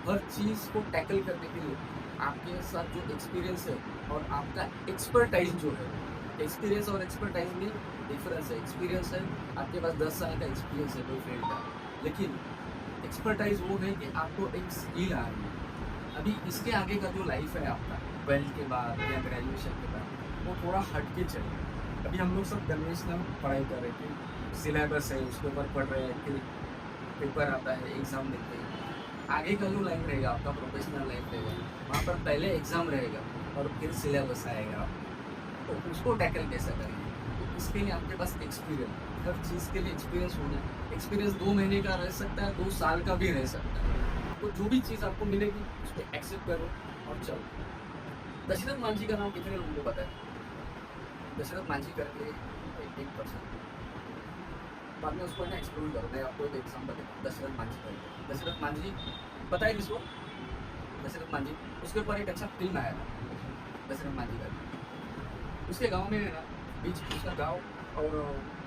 हर चीज़ को टैकल करने के लिए आपके साथ जो एक्सपीरियंस है और आपका एक्सपर्टाइज जो है, एक्सपीरियंस और एक्सपर्टाइज में डिफरेंस है। एक्सपीरियंस है, आपके पास 10 साल का एक्सपीरियंस है कोई फील्ड का, लेकिन एक्सपर्टाइज वो है कि आपको एक स्किल आ रही है। अभी इसके आगे का जो लाइफ है आपका 12th के बाद या ग्रेजुएशन के बाद, वो थोड़ा हट के चले। अभी हम लोग सब कन्वेंशनल पढ़ाई कर रहे थे, सिलेबस है उसके ऊपर पढ़ रहे हैं, फिर पेपर आता है, एग्ज़ाम देते हैं। आगे का जो लाइफ रहेगा आपका प्रोफेशनल लाइफ रहेगा, वहाँ पर पहले एग्ज़ाम रहेगा और फिर सिलेबस आएगा, तो उसको टैकल कैसे करेंगे। तो इसके लिए आपके पास एक्सपीरियंस, हर चीज़ के लिए एक्सपीरियंस होना है। एक्सपीरियंस 2 महीने का रह सकता है, 2 साल का भी रह सकता है। तो जो भी चीज़ आपको मिलेगी उसको एक्सेप्ट करो और चलो। दशरथ मांझी का नाम कितने लोगों को पता है? दशरथ मांझी करके एक पर्सन, बाद में उसको है ना एक्सप्लोर करो। मैं आपको एक एग्जाम्पल देता हूँ दशरथ मांझी का। दशरथ मांझी पता है किसको? दशरथ मांझी, उसके ऊपर एक अच्छा फिल्म आया था दशरथ मांझी का। उसके गांव में है ना, बीच उसका गांव और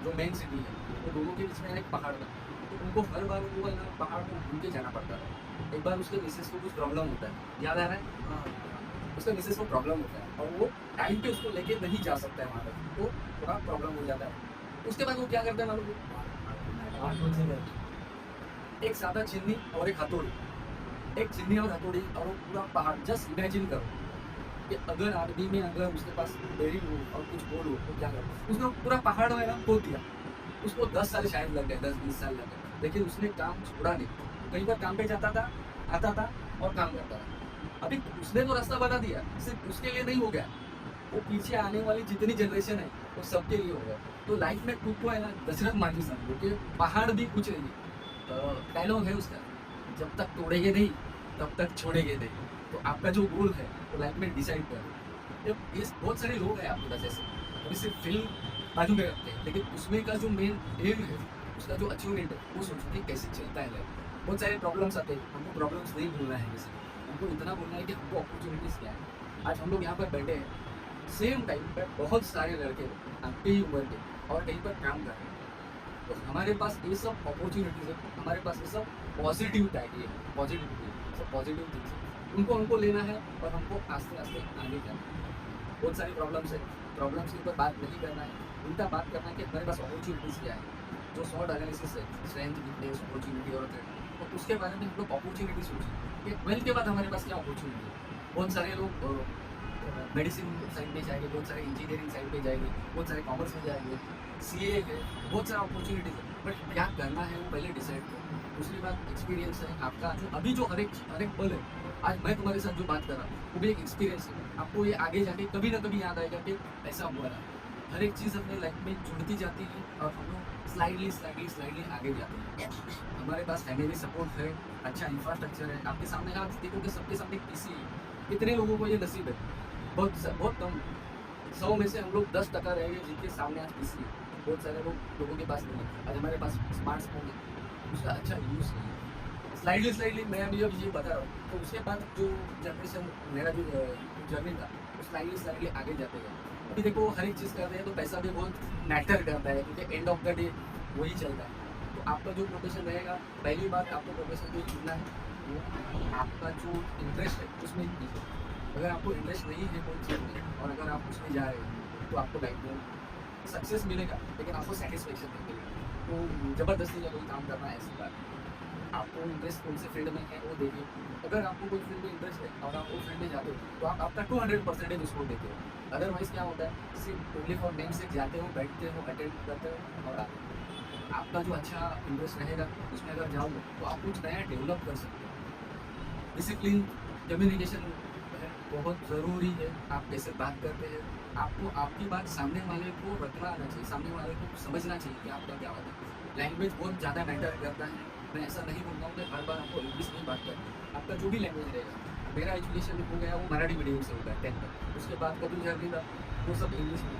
जो मेन सिटी है, वो दोनों के बीच में एक पहाड़ था। तो उनको हर बार उनको है ना पहाड़ को घूम के जाना पड़ता था। एक बार उसके मिसेस को कुछ प्रॉब्लम होता है, याद आ रहा है? उसका मिसेस को प्रॉब्लम होता है और वो टाइम पे उसको लेके नहीं जा सकता है वहाँ तक, तो थोड़ा प्रॉब्लम हो जाता है। उसके बाद वो क्या करता है मालूम? एक सादा चिन्नी और एक हथौड़ी, एक चिन्नी और हथौड़ी, और वो पूरा पहाड़, जस्ट इमेजिन करो कि अगर आदमी में अगर उसके पास बेरी हो और कुछ बोल हो तो क्या करो। उसने पूरा पहाड़ है ना खोद दिया। उसको 10 साल शायद लग गए, 10-20 साल लग गए, लेकिन उसने काम छोड़ा नहीं। कहीं पर काम पे जाता था, आता था और काम करता था। अभी उसने तो रास्ता बता दिया, सिर्फ उसके लिए नहीं हो गया, वो पीछे आने वाली जितनी जनरेशन है वो सबके लिए हो गया। तो लाइफ में खुद को है ना दशरथ मांझी समझो कि पहाड़ भी कुछ नहीं। डायलॉग है उसका, जब तक तोड़ेंगे नहीं तब तक छोड़ेंगे नहीं। तो आपका जो गोल है वो लाइफ में डिसाइड करो। ये बहुत सारे लोग हैं आपके पास ऐसे, अभी सिर्फ फिल्म बाजू में रखते हैं, लेकिन उसमें का जो मेन एम है, उसका जो अचीवमेंट है, वो सोचते हैं कैसे चलता है लाइफ। बहुत सारे प्रॉब्लम्स आते हैं, हमको प्रॉब्लम्स नहीं भूलना है किसी, हमको इतना बोलना है कि हमको अपॉर्चुनिटीज़ क्या है। आज हम लोग यहाँ पर बैठे हैं, सेम टाइम पर बहुत सारे लड़के आपके ही उम्र के और कहीं पर काम कर रहे हैं। तो हमारे पास ये सब अपॉर्चुनिटीज़ है, हमारे पास ये सब पॉजिटिव टाइप है, पॉजिटिविटी, सब पॉजिटिव थिंग्स है, उनको लेना है और हमको आस्ते आस्ते आगे जाना है। बहुत सारी प्रॉब्लम्स है, प्रॉब्लम्स के ऊपर बात नहीं करना है, उल्टा बात करना है कि हमारे पास अपॉर्चुनिटीज़ क्या है। जो शॉर्ट एनालिसिस है, स्ट्रेंथ, वीकनेस, अपॉर्चुनिटी और थ्रेट, तो उसके बारे में हम लोग अपॉर्चुनिटी सोचें कि 12th के बाद हमारे पास क्या अपॉर्चुनिटी है। बहुत सारे लोग मेडिसिन साइड में जाएंगे, बहुत सारे इंजीनियरिंग साइड पे जाएंगे, बहुत सारे कॉमर्स में जाएंगे, सीए है, बहुत सारा अपॉर्चुनिटीज़ है, बट क्या करना है वो पहले डिसाइड करो। दूसरी बात एक्सपीरियंस है आपका, जो अभी जो हर एक पल है, आज मैं तुम्हारे साथ जो बात कर रहा हूँ वो भी एक एक्सपीरियंस है। आपको ये आगे जाके कभी ना कभी याद आएगा कि ऐसा हुआ था। हर एक चीज़ अपने लाइफ में जुड़ती जाती है और हम लोग स्लाइडली आगे जाते हैं। हमारे पास फैमिली सपोर्ट है, अच्छा इंफ्रास्ट्रक्चर है। आपके सामने आप देखो कि सबके सामने पीसी है। कितने लोगों को ये नसीब है? बहुत कम, 100 में से हम लोग 10% रहेंगे जिनके सामने आज पीसी है। बहुत सारे लोगों के पास नहीं है। आज हमारे पास स्मार्टफोन है, उसका अच्छा यूज़ नहीं है। स्लाइडली मैं अभी ये बता रहा हूँ, तो उसके बाद जो जनरेशन, मेरा जो जर्नी था, वो स्लाइडली आगे जाते गए। अभी देखो हर एक चीज़ कर रहे हैं तो पैसा भी बहुत मैटर करता है, क्योंकि एंड ऑफ द डे वही चलता है। तो आपका जो प्रोफेशन रहेगा, पहली बात आपको प्रोफेशन को चुनना है, वो आपका जो इंटरेस्ट है उसमें कीजिए। अगर आपको इंटरेस्ट नहीं है कोई चीज़ में और अगर आप उसमें जा रहे हैं तो आपको लाइफ में सक्सेस मिलेगा, लेकिन आपको सेटिस्फेक्शन नहीं मिलेगा। तो ज़बरदस्ती का कोई काम करना है ऐसी बात। आपको इंटरेस्ट कौन से फील्ड में है वो देखिए। अगर आपको कोई फील्ड में इंटरेस्ट है और आप वो फील्ड में जाते हो तो आप आपका 200% उसको देते हो। अदरवाइज़ क्या होता है, सिर्फ ओनली फॉर नेम से जाते हो, बैठते हो, अटेंड करते हो और आते हो। आपका जो अच्छा इंटरेस्ट रहेगा उसमें अगर जाओगे तो आप कुछ नया डेवलप कर सकते हो। डिसिप्लिन, कम्युनिकेशन बहुत ज़रूरी है। आप कैसे बात करते हैं, आपको आपकी बात सामने वाले को रखना आना चाहिए, सामने वाले को समझना चाहिए कि आपका क्या होता है। लैंग्वेज बहुत ज़्यादा मैटर करता है। मैं ऐसा नहीं बोलता हूँ कि हर बार आपको इंग्लिश में बात करें, आपका जो भी लैंग्वेज रहेगा। मेरा एजुकेशन हो गया वो मराठी मीडियम से होगा 10 तक, उसके बाद कभी जर्नी था वो सब इंग्लिश में।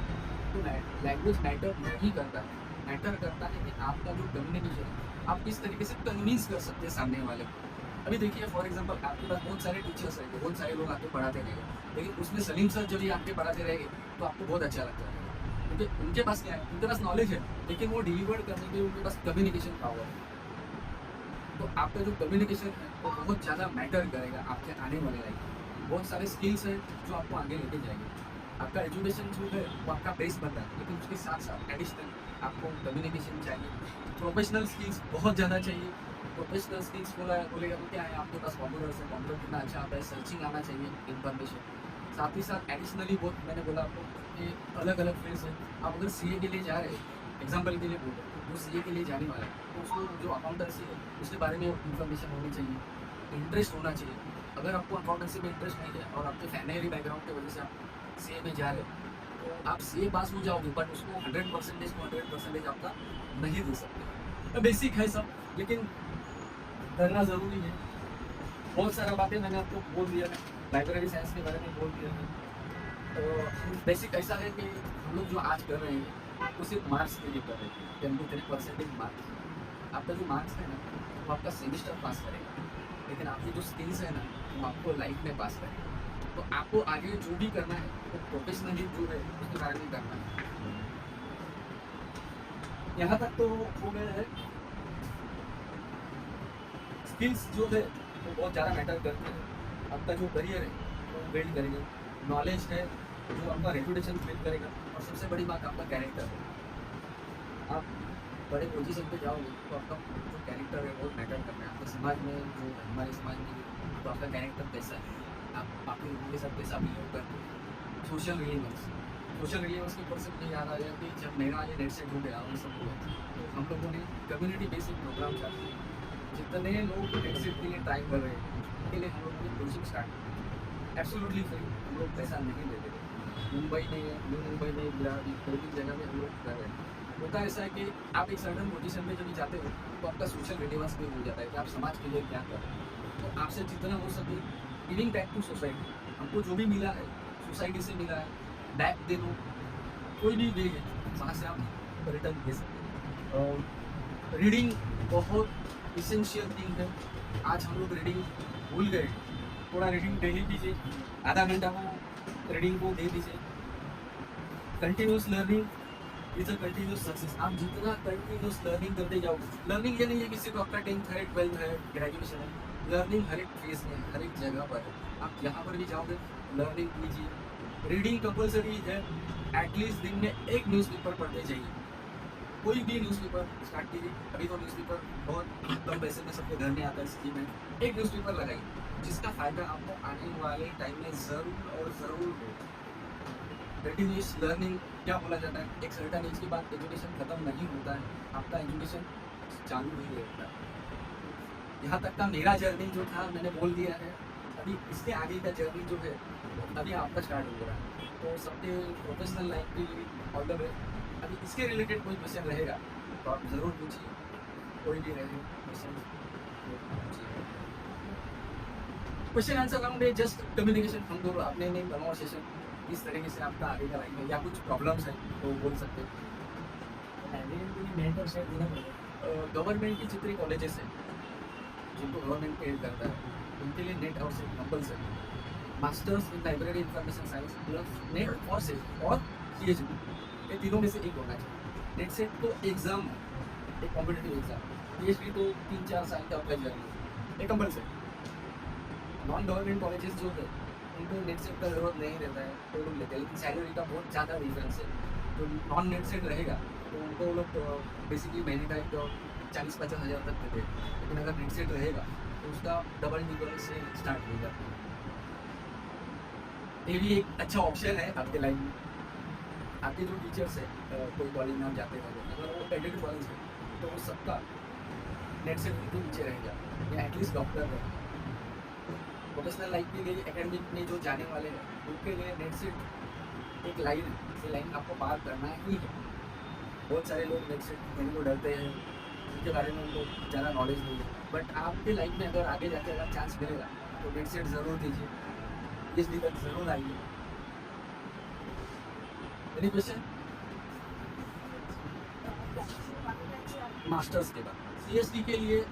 तो लैंग्वेज मैटर नहीं करता है, मैटर करता है कि आपका जो कम्युनिकेशन है आप किस तरीके से कन्विंस कर सकते हैं सामने वाले को। अभी देखिए फॉर एग्जांपल आपके पास बहुत सारे टीचर्स रहेंगे, बहुत सारे लोग आपको पढ़ाते रहेंगे, लेकिन उसमें सलीम सर जब भी आपके पढ़ाते रहेंगे तो आपको बहुत अच्छा लगता है, क्योंकि उनके पास क्या है, उनके पास नॉलेज है, लेकिन वो डिलीवर करने के लिए उनके पास कम्युनिकेशन पावर है। तो आपका जो कम्युनिकेशन है वो बहुत ज़्यादा मैटर करेगा आपके आने वाले लाइफ में। बहुत सारे स्किल्स हैं जो आपको आगे लेके जाएंगे। आपका एजुकेशन जो है वो आपका बेस बन रहा है, लेकिन उसके साथ साथ एडिशनल आपको कम्युनिकेशन चाहिए, प्रोफेशनल स्किल्स बहुत ज़्यादा चाहिए। प्रोफेशनल स्किल्स बोलेगा तो क्या है, आपके पास कंप्यूटर से कंप्यूटर कितना अच्छा आता है, सर्चिंग आना चाहिए इन्फॉर्मेशन। साथ ही साथ एडिशनली बहुत मैंने बोला आपको कि अलग अलग फील्ड्स हैं। आप अगर सीए के लिए जा रहे हैं, एग्जाम्पल के लिए बोल रहे हैं, वो सीए के लिए जाने वाला है तो उसको जो अकाउंटेंसी है उसके बारे में इन्फॉर्मेशन होनी चाहिए, इंटरेस्ट होना चाहिए। अगर आपको अकाउंटेंसी में इंटरेस्ट नहीं है और आपके फैमिली बैकग्राउंड की वजह से आप सीए में जा रहे हैं तो आप सीए पास हो जाओगे, बट उसको 100% आपका नहीं दे सकते। बेसिक है सब, लेकिन करना ज़रूरी है। बहुत सारा बातें मैंने आपको बोल दिया है, लाइब्रेरी साइंस के बारे में बोल दिया है। तो बेसिक ऐसा है कि हम लोग जो आज कर रहे हैं वो सिर्फ मार्क्स के लिए कर रहे हैं, 23% मार्क्स। आपका जो मार्क्स है ना वो आपका सेमिस्टर पास करेगा, लेकिन आपकी जो स्किल्स है ना वो आपको लाइफ में पास करेगा। तो आपको आगे जो भी करना है वो प्रोफेशनली जो है उसके बारे में करना है। यहाँ तक तो हो गया है। स्किल्स जो है वो बहुत ज़्यादा मैटर करते हैं। आपका जो करियर है वो बिल्ड करेंगे, नॉलेज है जो आपका रेपुटेशन बिल्ड करेगा, और सबसे बड़ी बात आपका कैरेक्टर है। आप बड़े पोजीशन पे जाओगे तो आपका जो कैरेक्टर है वो मैटर करना है। आपके समाज में जो हमारे समाज में तो आपका कैरेक्टर कैसा है, आप आपके लोगों के साथ कैसा बिहेव करते हैं। सोशल रिलेवेंस के पर्सन में याद आ गया कि जब मेरा ये नेट सेट हो गया और सब हुआ तो हम लोगों ने कम्युनिटी बेसिक प्रोग्राम चालू किया। जितने लोग नेट सेट के लिए ट्राई कर रहे हैं उनके लिए हम लोगों ने कोचिंग स्टार्ट की, एब्सोल्युटली फ्री। हम लोग पैसा नहीं लेते थे। मुंबई में न्यू मुंबई में कोई भी जगह में हम लोग कर रहे हैं। होता ऐसा है कि आप एक सर्टन पोजीशन में जब जाते हो तो आपका सोशल रिलेवेंस भी हो जाता है कि आप समाज के लिए क्या कर रहे हैं। तो आपसे जितना हो सके गिविंग बैक टू सोसाइटी। हमको जो भी मिला है सोसाइटी से मिला है, बैक दे दो। कोई भी वे है वहाँ से आप रिटर्न दे सकते हैं। और रीडिंग बहुत इसेंशियल थिंग है। आज हम लोग रीडिंग भूल गए। थोड़ा रीडिंग डेली कीजिए, आधा घंटा को रीडिंग को दे दीजिए। Continuous learning is a continuous success. आप जितना कंटिन्यूस लर्निंग करते जाओगे, लर्निंग ये नहीं है कि सिर्फ आपका 10th है, 12th है, ग्रेजुएशन है। लर्निंग हर एक फेज में, हर एक जगह पर है। आप जहाँ पर भी जाओगे लर्निंग कीजिए। रीडिंग कंपलसरी है। एटलीस्ट दिन में एक न्यूज़पेपर पढ़ते जाइए। कोई भी न्यूज़पेपर स्टार्ट कीजिए। अभी तो न्यूज़पेपर बहुत कम पैसे में सबके घर में आता है, स्कीम है। एक न्यूज़पेपर लगाइए जिसका फ़ायदा आपको आने वाले टाइम में ज़रूर और ज़रूर हो। कंटिन्यूस लर्निंग क्या बोला जाता है, एक सर्टन एज के बाद एजुकेशन खत्म नहीं होता है, आपका एजुकेशन चालू ही रहता है। यहाँ तक का मेरा जर्नी जो था मैंने बोल दिया है। अभी इसके आगे का जर्नी जो है अभी आपका स्टार्ट हो रहा है। तो सबके प्रोफेशनल लाइफ के लिए ऑल द वे। अभी इसके रिलेटेड कोई क्वेश्चन रहेगा तो आप ज़रूर पूछिए, कोई भी रहे क्वेश्चन क्वेश्चन आंसर राउंड है। जस्ट कम्युनिकेशन हम दोनों अपने में कन्वर्सेशन किस तरीके से आपका आगे का लाइफ में या कुछ प्रॉब्लम्स है तो बोल सकते हैं। गवर्नमेंट की जितनी कॉलेजेस हैं जिनको गवर्नमेंट एड करता है उनके लिए नेट और set compulsory. Masters in library information science plus net और सेट और PhD, ये तीनों में से एक होना चाहिए। नेट सेट तो एग्ज़ाम है, एक कॉम्पिटिटिव एग्जाम। PhD तो 3-4 साल का आपका जर्नी है, एक कंपलसरी। नॉन गवर्नमेंट कॉलेजेस जो है उनको नेट सेट का जरूरत नहीं रहता है तो लोग लेते हैं, लेकिन सैलरी का बहुत ज़्यादा डिफरेंस है। तो नॉन नेट सेट रहेगा तो उनको लोग बेसिकली महीने का एक 40-50 हज़ार तक देते हैं, लेकिन अगर नेट सेट रहेगा तो उसका डबल से स्टार्ट हो जाता है। ये भी एक अच्छा ऑप्शन है आपके लाइफ में। आपके जो टीचर्स है कोई कॉलेज में आप जाते हैं अगर वो एडेड कॉलेज है तो वो सबका नेट सेट उनके नीचे रहेगा, या एटलीस्ट डॉक्टर है। प्रोफेशनल लाइफ के लिए एकेडमिक में जो जाने वाले हैं उनके लिए नेट सेट एक लाइन है, ये लाइन आपको पार करना ही है। बहुत सारे लोग नेट सेट देने को डरते हैं, उनके बारे में उनको ज़्यादा नॉलेज नहीं है, बट आपके लाइफ में अगर आगे जाके अगर चांस मिलेगा तो नेट सेट ज़रूर दीजिए, इसलिए तक ज़रूर आइए। Any question? मास्टर्स के बाद CST के लिए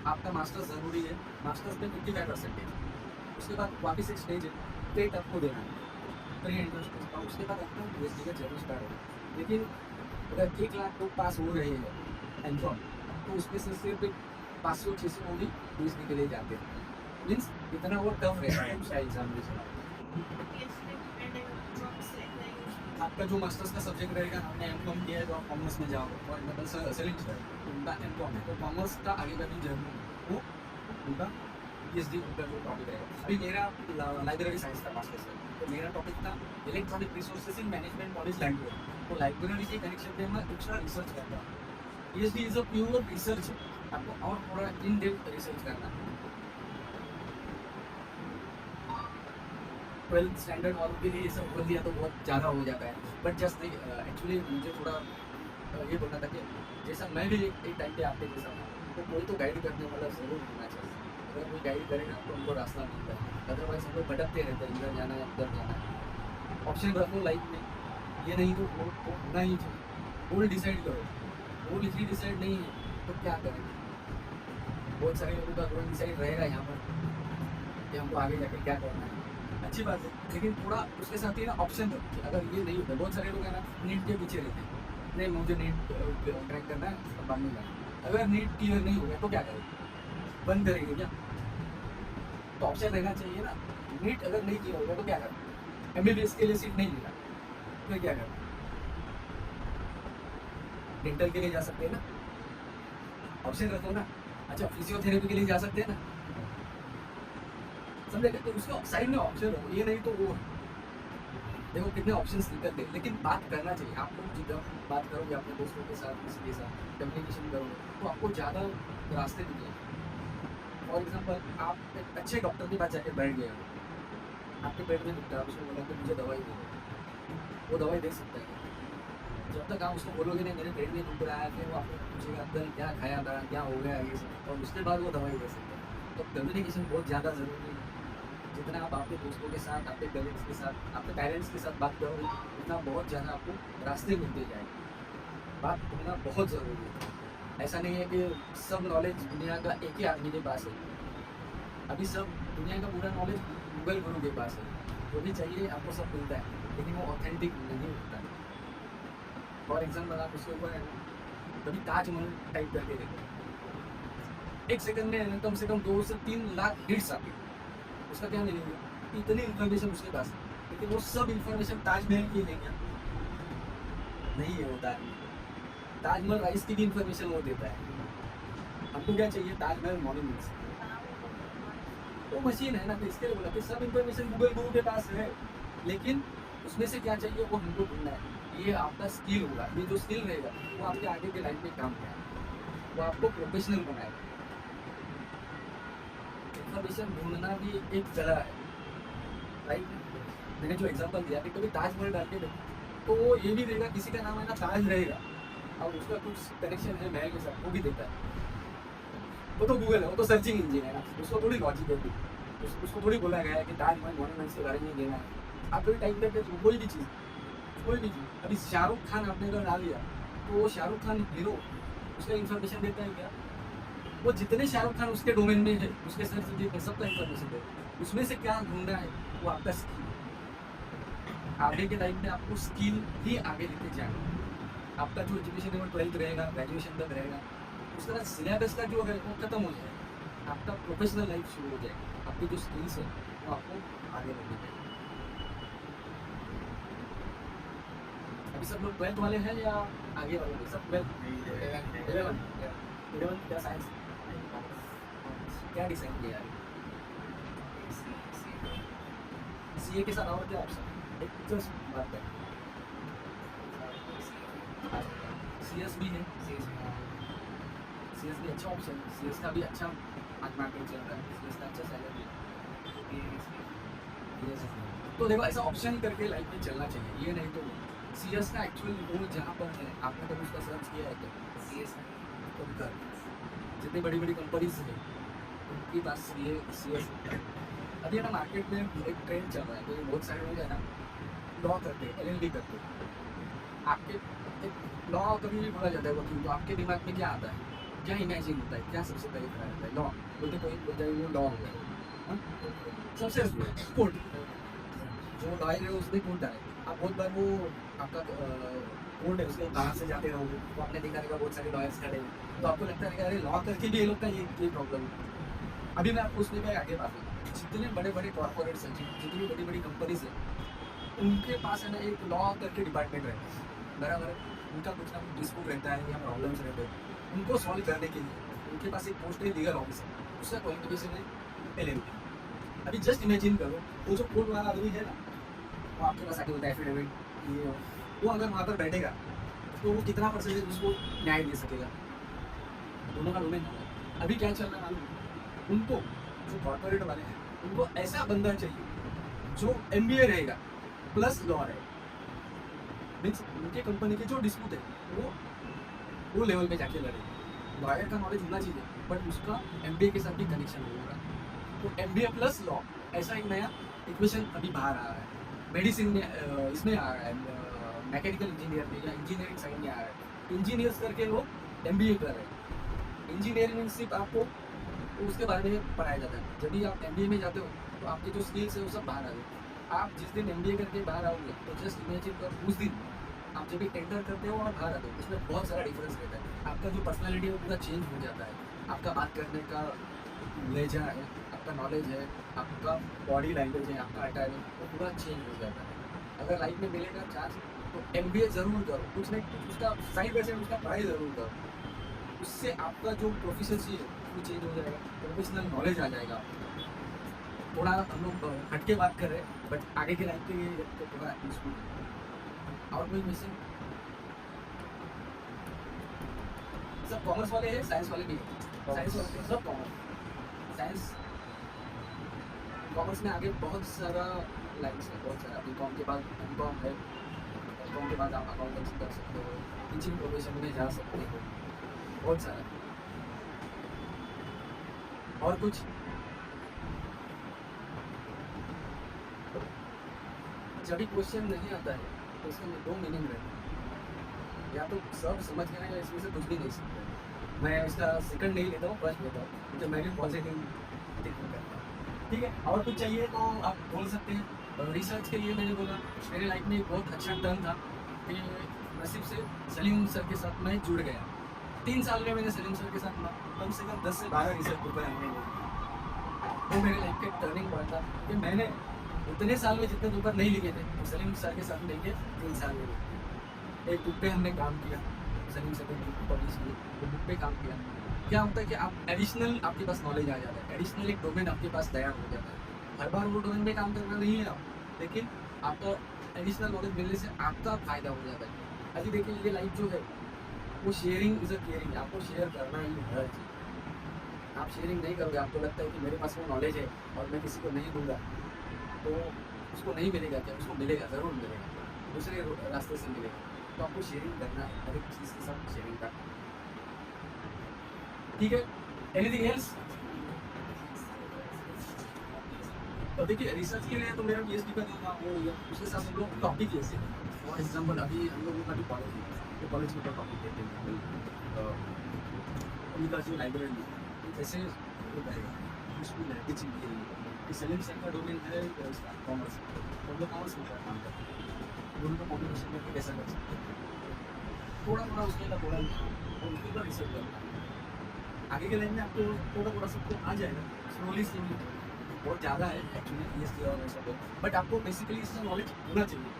आपका मास्टर्स ज़रूरी है। मास्टर्स में 55%। उसके बाद वापस एक स्टेज है, टेट आपको देना है, प्री एंट्रेंस टेस्ट, और उसके बाद आपका PhD का जर्नी स्टार्ट होगा। लेकिन अगर 1 लाख लोग पास हो रहे हैं एमकॉम, तो उसमें से सिर्फ 500-600 लोग ही PhD के लिए जाते हैं। मीन्स इतना वो टफ रहेगा उसका एग्जामिनेशन। आपका जो मास्टर्स का सब्जेक्ट रहेगा, आपने एमकॉम किया है तो आप कॉमर्स में जाओगे, फॉर एग्जाम्पल सेलिंग स्टार उनका एमकॉम है, तो कॉमर्स का आगे का जो जर्नी वो उनका PhD उनका जो टॉपिक रहेगा। अभी मेरा लाइब्रेरी साइंस का मास्टर्स है, तो मेरा टॉपिक था electronic resources in management knowledge language. तो लाइब्रेरी के कनेक्शन पे मैं एक्स्ट्रा रिसर्च करता हूँ। PhD is a pure research है, आपको और थोड़ा इन डेप्थ रिसर्च करना है। 12th स्टैंडर्ड वालों के लिए ये सब बोल दिया तो बहुत ज़्यादा हो जाता है, बट जस्ट एक्चुअली मुझे थोड़ा ये बोलना था कि जैसा मैं भी एक टाइम पे आपके जैसा था, तो कोई तो गाइड करने वाला ज़रूर होना चाहिए। अगर कोई गाइड करेगा तो उनको रास्ता मिलता है, अदरवाइज हम लोग भटकते रहते हैं, इधर जाना है उधर जाना है। ऑप्शन रखो लाइफ में, ये नहीं तो वो होना ही चाहिए। गोल डिसाइड करो, गोल इसलिए डिसाइड नहीं है तो क्या करेंगे। बहुत सारे लोगों का गोल डिसाइड रहेगा यहाँ पर कि हमको आगे जाके क्या करना है, अच्छी बात है, लेकिन थोड़ा उसके साथ ही ना ऑप्शन रखिए। अगर ये नहीं होता, बहुत सारे लोग हैं ना नीट के पीछे रहते हैं, नहीं मुझे नीट क्रैक करना है तो बाद में करना। अगर नीट क्लियर नहीं हो गया तो क्या करेंगे, बंद करेंगे क्या? तो ऑप्शन रहना चाहिए ना। नीट अगर नहीं क्लियर हो गया तो क्या करें, MBBS के लिए सीट नहीं मिला तो क्या करें, डेंटल के लिए जा सकते हैं ना, ऑप्शन रखो ना। अच्छा फिजियोथेरेपी के लिए जा सकते हैं ना, समझे? तो उसके साइड में ऑप्शन हो, ये नहीं तो वो। देखो कितने ऑप्शंस निकलते हैं, लेकिन बात करना चाहिए। आप लोग जब बात करोगे अपने दोस्तों के साथ, किसी के साथ कम्युनिकेशन करोगे तो आपको ज़्यादा रास्ते निकलेंगे। फॉर एग्जाम्पल आप एक अच्छे डॉक्टर के पास जाके बैठ गए हो, आपके पेट में दुखता है, उसको बोला कि मुझे दवाई दे दो, वो दवाई दे सकता है। जब तक आप उसको बोलोगे नहीं मेरे पेट में दुख रहा है, फिर वो आपको पूछेगा कल क्या खाया था, क्या हो गया ये सब, और उसके बाद वो दवाई दे सकते हैं। तो कम्युनिकेशन बहुत ज़्यादा ज़रूरी है। जितना आप आपके दोस्तों के साथ, आपके पेरेंट्स के साथ, आपके पेरेंट्स के साथ बात करोगे उतना बहुत ज़्यादा आपको रास्ते मिलते जाएंगे। बात होना बहुत ज़रूरी है। ऐसा नहीं है कि सब नॉलेज दुनिया का एक ही आदमी के पास है। अभी सब दुनिया का पूरा नॉलेज गूगल गुरु के पास है, जो भी चाहिए आपको सब मिलता है, लेकिन वो ऑथेंटिक नहीं होता है। फॉर एग्जाम्पल आप उसके ऊपर कभी ताजमहल टाइप करके देखो, 1 सेकंड में कम से कम 2 से 3 लाख हिट्स आती है। उसका क्या मिलेगा, इतनी इन्फॉर्मेशन उसके पास है, लेकिन वो सब इन्फॉर्मेशन ताजमहल की लेंगे नहीं है। होता है ताजमहल राइस की भी इन्फॉर्मेशन वो देता है। हमको क्या चाहिए, ताजमहल मॉन्यूमेंट्स, वो मशीन है ना, तो इसके लिए बोला कि सब इन्फॉर्मेशन गूगल गुरु के पास है, लेकिन उसमें से क्या चाहिए वो हमको ढूंढना है। ये आपका स्किल होगा, ये जो स्किल रहेगा वो आपके आगे के लाइफ में काम करेगा, वो आपको प्रोफेशनल बनाएगा। इन्फॉर्मेशन ढूंढना भी एक कला है, राइट? मैंने जो एग्जांपल दिया कि कभी ताजमहल डाल के देखो तो वो ये भी देगा, किसी का नाम है ना ताज रहेगा और उसका कुछ कनेक्शन है महल के साथ, वो भी देता है। वो तो गूगल है, वो तो सर्चिंग इंजन है ना, उसको थोड़ी लॉजिक है, उसको थोड़ी बोला गया है कि ताजमहल मॉन्यूमेंट्स के बारे में देना है। आप कोई टाइप करके कोई भी चीज़, अभी शाहरुख खान आपने अगर डाल दिया तो वो शाहरुख खान हीरो, उसका इन्फॉर्मेशन देता है क्या? वो जितने शाहरुख खान उसके डोमेन में है, उसके सर्च इंजन में सबका इन्फॉर्मेशन देता है। उसमें से क्या ढूंढना है, वो आपका स्किल। आगे के टाइम में आपको स्किल ही आगे लेके जाना। आपका जो एजुकेशन है वो 12th रहेगा, ग्रेजुएशन तक रहेगा, उस तरह सिलेबस का जो है वो खत्म हो जाएगा, आपका प्रोफेशनल लाइफ शुरू हो जाएगा। आपकी जो स्किल्स है वो आपको आगे लेके जाएगा। अभी सब लोग 12th वाले हैं या आगे वाले हैं? सब 11 क्या साइंस क्या डिसाइड किया है? सीए के साथ और क्या ऑप्शन? एक जस्ट बात है, सीएस भी है, सीएस भी अच्छा ऑप्शन है। सीएस का भी अच्छा मार्केट चल रहा है, सीएस का अच्छा सैलरी है। तो देखो ऐसा ऑप्शन करके लाइफ में चलना चाहिए, ये नहीं तो सीएस का एक्चुअल गोल जहाँ पर है, आपने कभी उसका सर्च किया है तो सीएस तो कर जितनी बड़ी बड़ी कंपनीज है उनके पास ये सीएस होता है। अभी ना मार्केट में एक ट्रेंड चल रहा है, तो बहुत सारे लोग है ना लॉ करते हैं, एलएलबी करते हैं। आपके लॉ कभी भी बोला जाता है वकील, तो आपके दिमाग में क्या आता है, क्या इमेजिन होता है, क्या सबसे पहले खड़ा रहता है? लॉ बोलते कोई बोलता है वो लॉ हो गया, हाँ? सबसे कोर्ट, जो लॉयर है उसमें कोर्ट आए। आप बहुत बार वो आपका कोर्ट है उसके बाहर से जाते रहोगे तो आपने देखा रहेगा बहुत सारे लॉयर्स खड़े हैं, तो आपको लगता रहेगा अरे लॉ करके भी ये लोग का ये प्रॉब्लम है। अभी मैं आपको उसमें मैं आगे बात करूँ, जितने बड़े बड़े कॉर्पोरेट्स हैं, जितनी बड़ी बड़ी कंपनीज हैं, उनके पास है ना एक लॉ करके डिपार्टमेंट रहता है, बराबर है। उनका कुछ ना कुछ डिस्प्यूट रहता है या प्रॉब्लम्स रहते हैं, उनको सॉल्व करने के लिए उनके पास एक पोस्ट है लीगल ऑफिसर, उसका क्वालिफिकेशन है एलएलबी। अभी जस्ट इमेजिन करो वो जो कोर्ट वाला आदमी है ना, वो आपके पास आके बोलता है एफिडेविट ये वो अगर वहाँ पर बैठेगा तो वो कितना परसेंटेज उसको न्याय दे सकेगा? दोनों का डोमेन है। अभी क्या चल रहा है मालूम? उनको जो कॉर्पोरेट वाले हैं उनको ऐसा बंदा चाहिए जो एमबीए रहेगा प्लस लॉ है, मीन्स उनके कंपनी के जो डिस्प्यूट है वो लेवल पे जाके लड़े। लॉयर का नॉलेज होना चाहिए बट उसका एमबीए के साथ भी कनेक्शन होगा। तो एमबीए प्लस लॉ ऐसा एक नया इक्वेशन अभी बाहर आ रहा है। मेडिसिन में इसमें आ रहा है, मैकेनिकल इंजीनियर में या इंजीनियरिंग साइड में आ रहा है। इंजीनियर्स करके लोग एमबीए कर रहे हैं। इंजीनियरिंग सिर्फ आपको उसके बारे में पढ़ाया जाता है। जब भी आप एमबीए में जाते हो तो आपके जो स्किल्स है वो सब बाहर आ गए। आप जिस दिन एमबीए करके बाहर आओगे तो जस्ट इमेजिन कर उस दिन आप जब भी एंटर करते हो और बाहर आते हो उसमें बहुत सारा डिफरेंस रहता है। आपका जो पर्सनालिटी है वो पूरा चेंज हो जाता है। आपका बात करने का लहजा है, आपका नॉलेज है, आपका बॉडी लैंग्वेज है, आपका अटायर है, वो पूरा चेंज हो जाता है। अगर लाइफ में मिलेगा चांस तो एमबीए ज़रूर करो, कुछ नहीं कुछ उसका साइड बाय साइड उसका पढ़ाई ज़रूर करो। उससे आपका जो प्रोफिशिएंसी है वो चेंज हो जाएगा, प्रोफेशनल नॉलेज आ जाएगा। थोड़ा हम लोग हटके बात कर रहे हैं बट आगे के लाइफ के लिए तो थोड़ा यूजफुल है। और कोई मिसिंग? सब कॉमर्स वाले हैं, साइंस वाले भी हैं। साइंस वाले सब कॉमर्स, साइंस कॉमर्स में आगे बहुत सारा लाइन्स है, बहुत सारा। बीकॉम के बाद एमकॉम है, एमकॉम के बाद आप अकाउंटेंसी कर सकते हो, टीचिंग प्रोफेशन में जा सकते हो, बहुत सारा। और कुछ? जब भी क्वेश्चन नहीं आता है तो इसमें दो मीनिंग रहते हैं, या तो सब समझ गए या इसमें से कुछ भी नहीं सकते। मैं इसका सेकंड नहीं लेता हूँ, फर्स्ट लेता हूँ, क्योंकि मैं भी पॉजिटिव थिंकिंग करता हूँ। ठीक है, और कुछ चाहिए तो आप बोल सकते हैं। रिसर्च के लिए मैंने बोला मेरे लाइफ में एक बहुत अच्छा टर्न था कि नसीब से सलीम सर के साथ मैं जुड़ गया। 3 साल में मैंने सलीम सर के साथ कम से कम 10 से 12 रिसर्च पेपर हमने लिए। वो मेरे लाइफ का टर्निंग पॉइंट था कि मैंने उतने साल में जितने पेपर नहीं लिखे थे तो सलीम सर के साथ लेके 3 साल में लिखे। एक बुक पे हमने काम किया, सलीम सर ने बुक पब्लिश की, तो बुक पे काम किया। क्या होता है कि आप एडिशनल आपके पास नॉलेज आ जाता है, एडिशनल एक डोमेन आपके पास तैयार हो जाता है। हर बार वो डोमेन में काम करना नहीं है आप, लेकिन आपका एडिशनल नॉलेज मिलने से आपका फायदा हो जाता है। अभी देखिए ये लाइफ जो है वो शेयरिंग इज अ केयरिंग, आपको शेयर करना ही हर चीज़। आप शेयरिंग नहीं करोगे, आपको लगता है कि मेरे पास वो नॉलेज है और मैं किसी को नहीं दूंगा तो उसको नहीं मिलेगा। क्या उसको मिलेगा, ज़रूर मिलेगा, दूसरे रास्ते से मिलेगा। तो आपको शेयरिंग करना है, हर एक चीज़ के साथ शेयरिंग करना। ठीक है, एनीथिंग एल्स? तो देखिए रिसर्च के लिए तो मेरा पीएचडी का जो काम वो उसके साथ हम लोग टॉपिक जैसे फॉर एग्जांपल अभी हम लोगों का जो कॉलेज है तो कॉलेज में टॉपिक देते हैं उनका जो लाइब्रेरी जैसे होता है स्कूल है टीचिंग के लिए कि सलीम सर का डोमेन है कॉमर्स, हम लोग कॉमर्स में काम करते हैं। दोनों का कॉम्बिनेशन करके कैसा कर सकते हैं, थोड़ा थोड़ा उसके अंदर थोड़ा उनके ऊपर रिसर्च करना है। आगे के लाइन में आपको थोड़ा थोड़ा सबको आ जाएगा, स्लोली स्लोली। बहुत ज़्यादा है एक्चुअली पीएचडी और ऐसा, बट आपको बेसिकली इसका नॉलेज होना चाहिए।